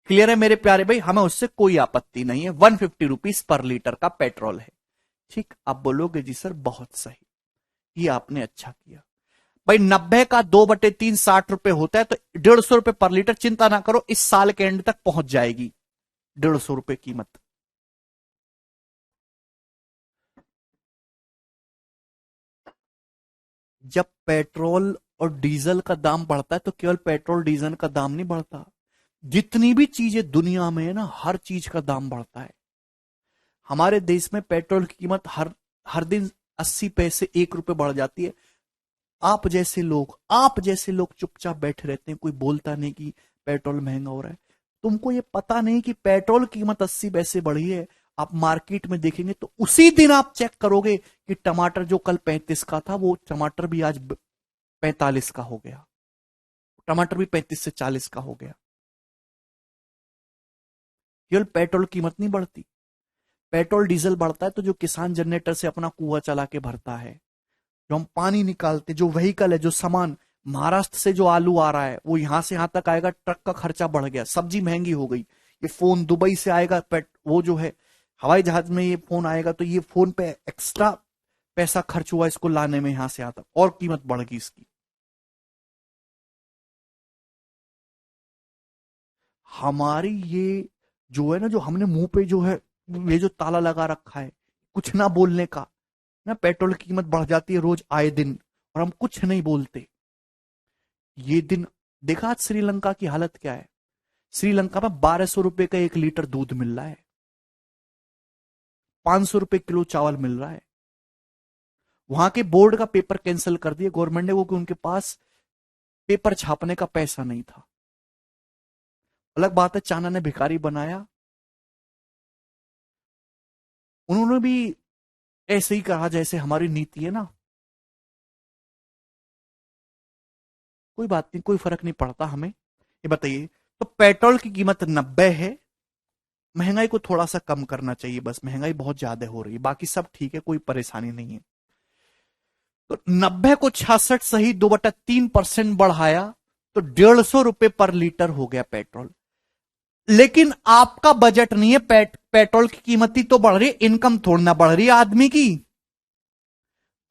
क्लियर है मेरे प्यारे भाई? हमें उससे कोई आपत्ति नहीं है। 150 रुपीज पर लीटर का पेट्रोल है। ठीक, आप बोलोगे जी सर बहुत सही, ये आपने अच्छा किया भाई। 90 का 2/3 60 रुपए होता है, तो 150 रुपए पर लीटर। चिंता ना करो, इस साल के एंड तक पहुंच जाएगी 150 रुपए कीमत। जब पेट्रोल और डीजल का दाम बढ़ता है तो केवल पेट्रोल डीजल का दाम नहीं बढ़ता, जितनी भी चीजें दुनिया में है ना, हर चीज का दाम बढ़ता है। हमारे देश में पेट्रोल की कीमत हर हर दिन 80 पैसे 1 रुपए बढ़ जाती है। आप जैसे लोग चुपचाप बैठे रहते हैं, कोई बोलता नहीं कि पेट्रोल महंगा हो रहा है। तुमको ये पता नहीं कि पेट्रोल की कीमत 80 पैसे बढ़ी है। आप मार्केट में देखेंगे तो उसी दिन आप चेक करोगे कि टमाटर जो कल 35 का था, वो टमाटर भी आज 45 का हो गया, टमाटर भी 35 से 40 का हो गया। केवल पेट्रोल कीमत नहीं बढ़ती, पेट्रोल डीजल बढ़ता है तो जो किसान जनरेटर से अपना कुआं चला के भरता है, जो हम पानी निकालते, जो व्हीकल है, जो सामान महाराष्ट्र से जो आलू आ रहा है वो यहां से यहां तक आएगा, ट्रक का खर्चा बढ़ गया, सब्जी महंगी हो गई, ये फोन दुबई से आएगा, वो जो है हवाई जहाज में ये फोन आएगा, तो ये फोन पे एक्स्ट्रा पैसा खर्च हुआ इसको लाने में यहां से यहां तक, और कीमत बढ़ गई इसकी। हमारी ये जो है ना, जो हमने मुंह पे जो है ये जो ताला लगा रखा है कुछ ना बोलने का ना, पेट्रोल की कीमत बढ़ जाती है रोज आए दिन और हम कुछ नहीं बोलते। ये दिन देखा आज श्रीलंका की हालत क्या है? श्रीलंका में 1200 रुपए का 1 लीटर दूध मिल रहा है, 500 रुपए किलो चावल मिल रहा है। वहां के बोर्ड का पेपर कैंसिल कर दिया गवर्नमेंट ने, वो कि उनके पास पेपर छापने का पैसा नहीं था। अलग बात है चाइना ने भिखारी बनाया, उन्होंने भी ऐसे ही कहा जैसे हमारी नीति है ना। कोई बात नहीं, कोई फर्क नहीं पड़ता हमें। ये बताइए, तो पेट्रोल की कीमत 90 है, महंगाई को थोड़ा सा कम करना चाहिए, बस महंगाई बहुत ज्यादा हो रही है, बाकी सब ठीक है, कोई परेशानी नहीं है। तो 90 को 66 सही 2/3% बढ़ाया, तो 150 रुपए पर लीटर हो गया पेट्रोल। लेकिन आपका बजट नहीं है, पेट्रोल की कीमत ही तो बढ़ रही है, इनकम थोड़ी ना बढ़ रही है आदमी की।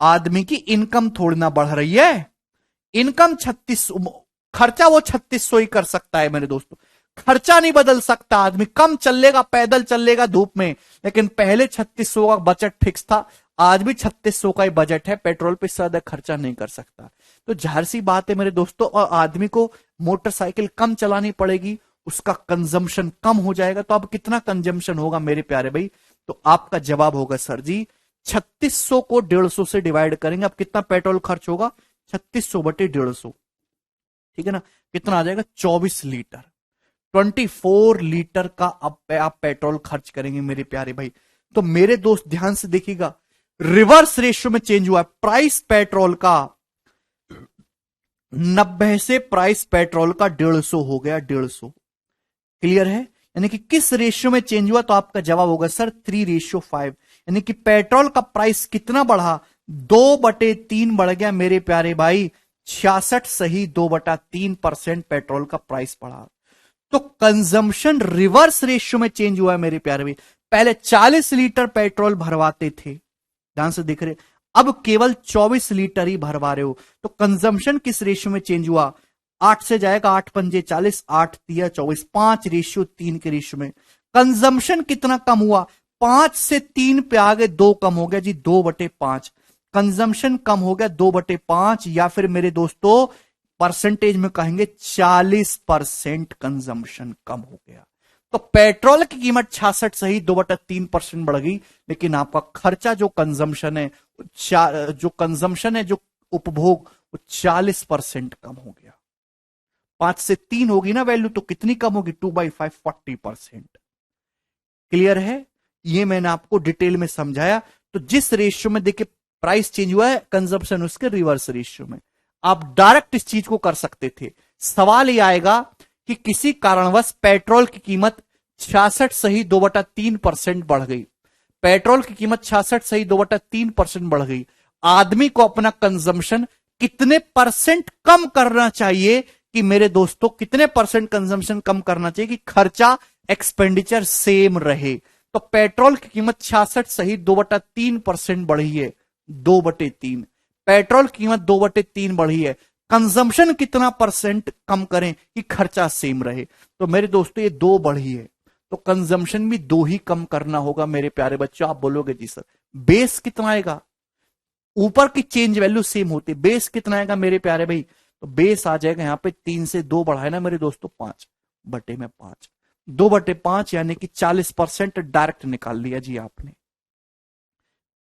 आदमी की इनकम थोड़ी ना बढ़ रही है। इनकम 3600, खर्चा वो 3600 ही कर सकता है मेरे दोस्तों, खर्चा नहीं बदल सकता। आदमी कम चलेगा, पैदल चलेगा धूप में, लेकिन पहले 3600 का बजट फिक्स था, आज भी 3600 का ही बजट है, पेट्रोल पे ज्यादा खर्चा नहीं कर सकता। तो जाहिर सी बात है मेरे दोस्तों, और आदमी को मोटरसाइकिल कम चलानी पड़ेगी, उसका कंजम्पशन कम हो जाएगा। तो अब कितना कंजम्पशन होगा मेरे प्यारे भाई? तो आपका जवाब होगा सर जी 3600 को 150 से डिवाइड करेंगे, अब कितना पेट्रोल खर्च होगा? 3600/150, ठीक है ना? कितना आ जाएगा? 24 लीटर, 24 लीटर का अब आप पेट्रोल खर्च करेंगे मेरे प्यारे भाई। तो मेरे दोस्त ध्यान से देखिएगा, रिवर्स रेशियो में चेंज हुआ है। प्राइस पेट्रोल का 90 से प्राइस पेट्रोल का 150 हो गया, 150। क्लियर है? यानी कि किस रेशियो में चेंज हुआ? तो आपका जवाब होगा सर 3:5। यानी कि पेट्रोल का प्राइस कितना बढ़ा? 2/3 बढ़ गया मेरे प्यारे भाई, 66 सही 2/3% पेट्रोल का प्राइस बढ़ा। तो कंजम्पशन रिवर्स रेशियो में चेंज हुआ है मेरे प्यारे भाई। पहले 40 लीटर पेट्रोल भरवाते थे, ध्यान से देख रहे, अब केवल 24 लीटर ही भरवा रहे हो। तो कंजम्पशन किस रेशियो में चेंज हुआ? 8 से जाएगा, 8 पंजे 40, 8 तिया 24, 5:3 के रेशियो में। कंजम्पशन कितना कम हुआ? 5 से 3 पे आ गए, 2 कम हो गया जी, 2/5। कंजम्पशन कम हो गया 2/5, या फिर मेरे दोस्तों परसेंटेज में कहेंगे 40% कंजम्पशन कम हो गया। तो पेट्रोल की कीमत 66 सही 2/3% बढ़ गई, लेकिन आपका खर्चा जो कंजम्पशन है, जो उपभोग, वो 40% कम हो गया। 5 से 3 होगी ना वैल्यू, तो कितनी कम होगी? 2/5, 40%। क्लियर है? ये मैंने आपको डिटेल में समझाया। तो जिस रेशियो में देखिए प्राइस चेंज हुआ है, कंजम्पशन उसके रिवर्स रेशियो में। आप डायरेक्ट इस चीज को कर सकते थे। सवाल ये आएगा कि किसी कारणवश पेट्रोल की कीमत 66 सही 2/3% बढ़ गई। पेट्रोल की कीमत 66 सही 2/3% बढ़ गई। आदमी को अपना कंजम्पशन कितने परसेंट कम करना चाहिए कि मेरे दोस्तों, कितने परसेंट कंजम्पशन कम करना चाहिए कि खर्चा, एक्सपेंडिचर सेम रहे? तो पेट्रोल की कीमत 66 सही 2/3% बढ़ी है, 2/3। पेट्रोल की कीमत 2/3 बढ़ी है, कंजम्पशन कितना परसेंट कम करें कि खर्चा सेम रहे? तो मेरे दोस्तों ये 2 बढ़ी है, तो कंजम्पशन भी 2 ही कम करना होगा मेरे प्यारे बच्चों। आप बोलोगे जी सर बेस कितना आएगा? ऊपर की चेंज वैल्यू सेम होती है, बेस कितना आएगा मेरे प्यारे भाई? तो बेस आ जाएगा यहां पे 3 से 2 बढ़ाए ना मेरे दोस्तों, 5/5, 2/5 यानी कि 40% डायरेक्ट निकाल लिया जी आपने।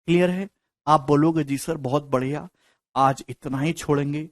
क्लियर है? आप बोलोगे जी सर बहुत बढ़िया, आज इतना ही छोड़ेंगे,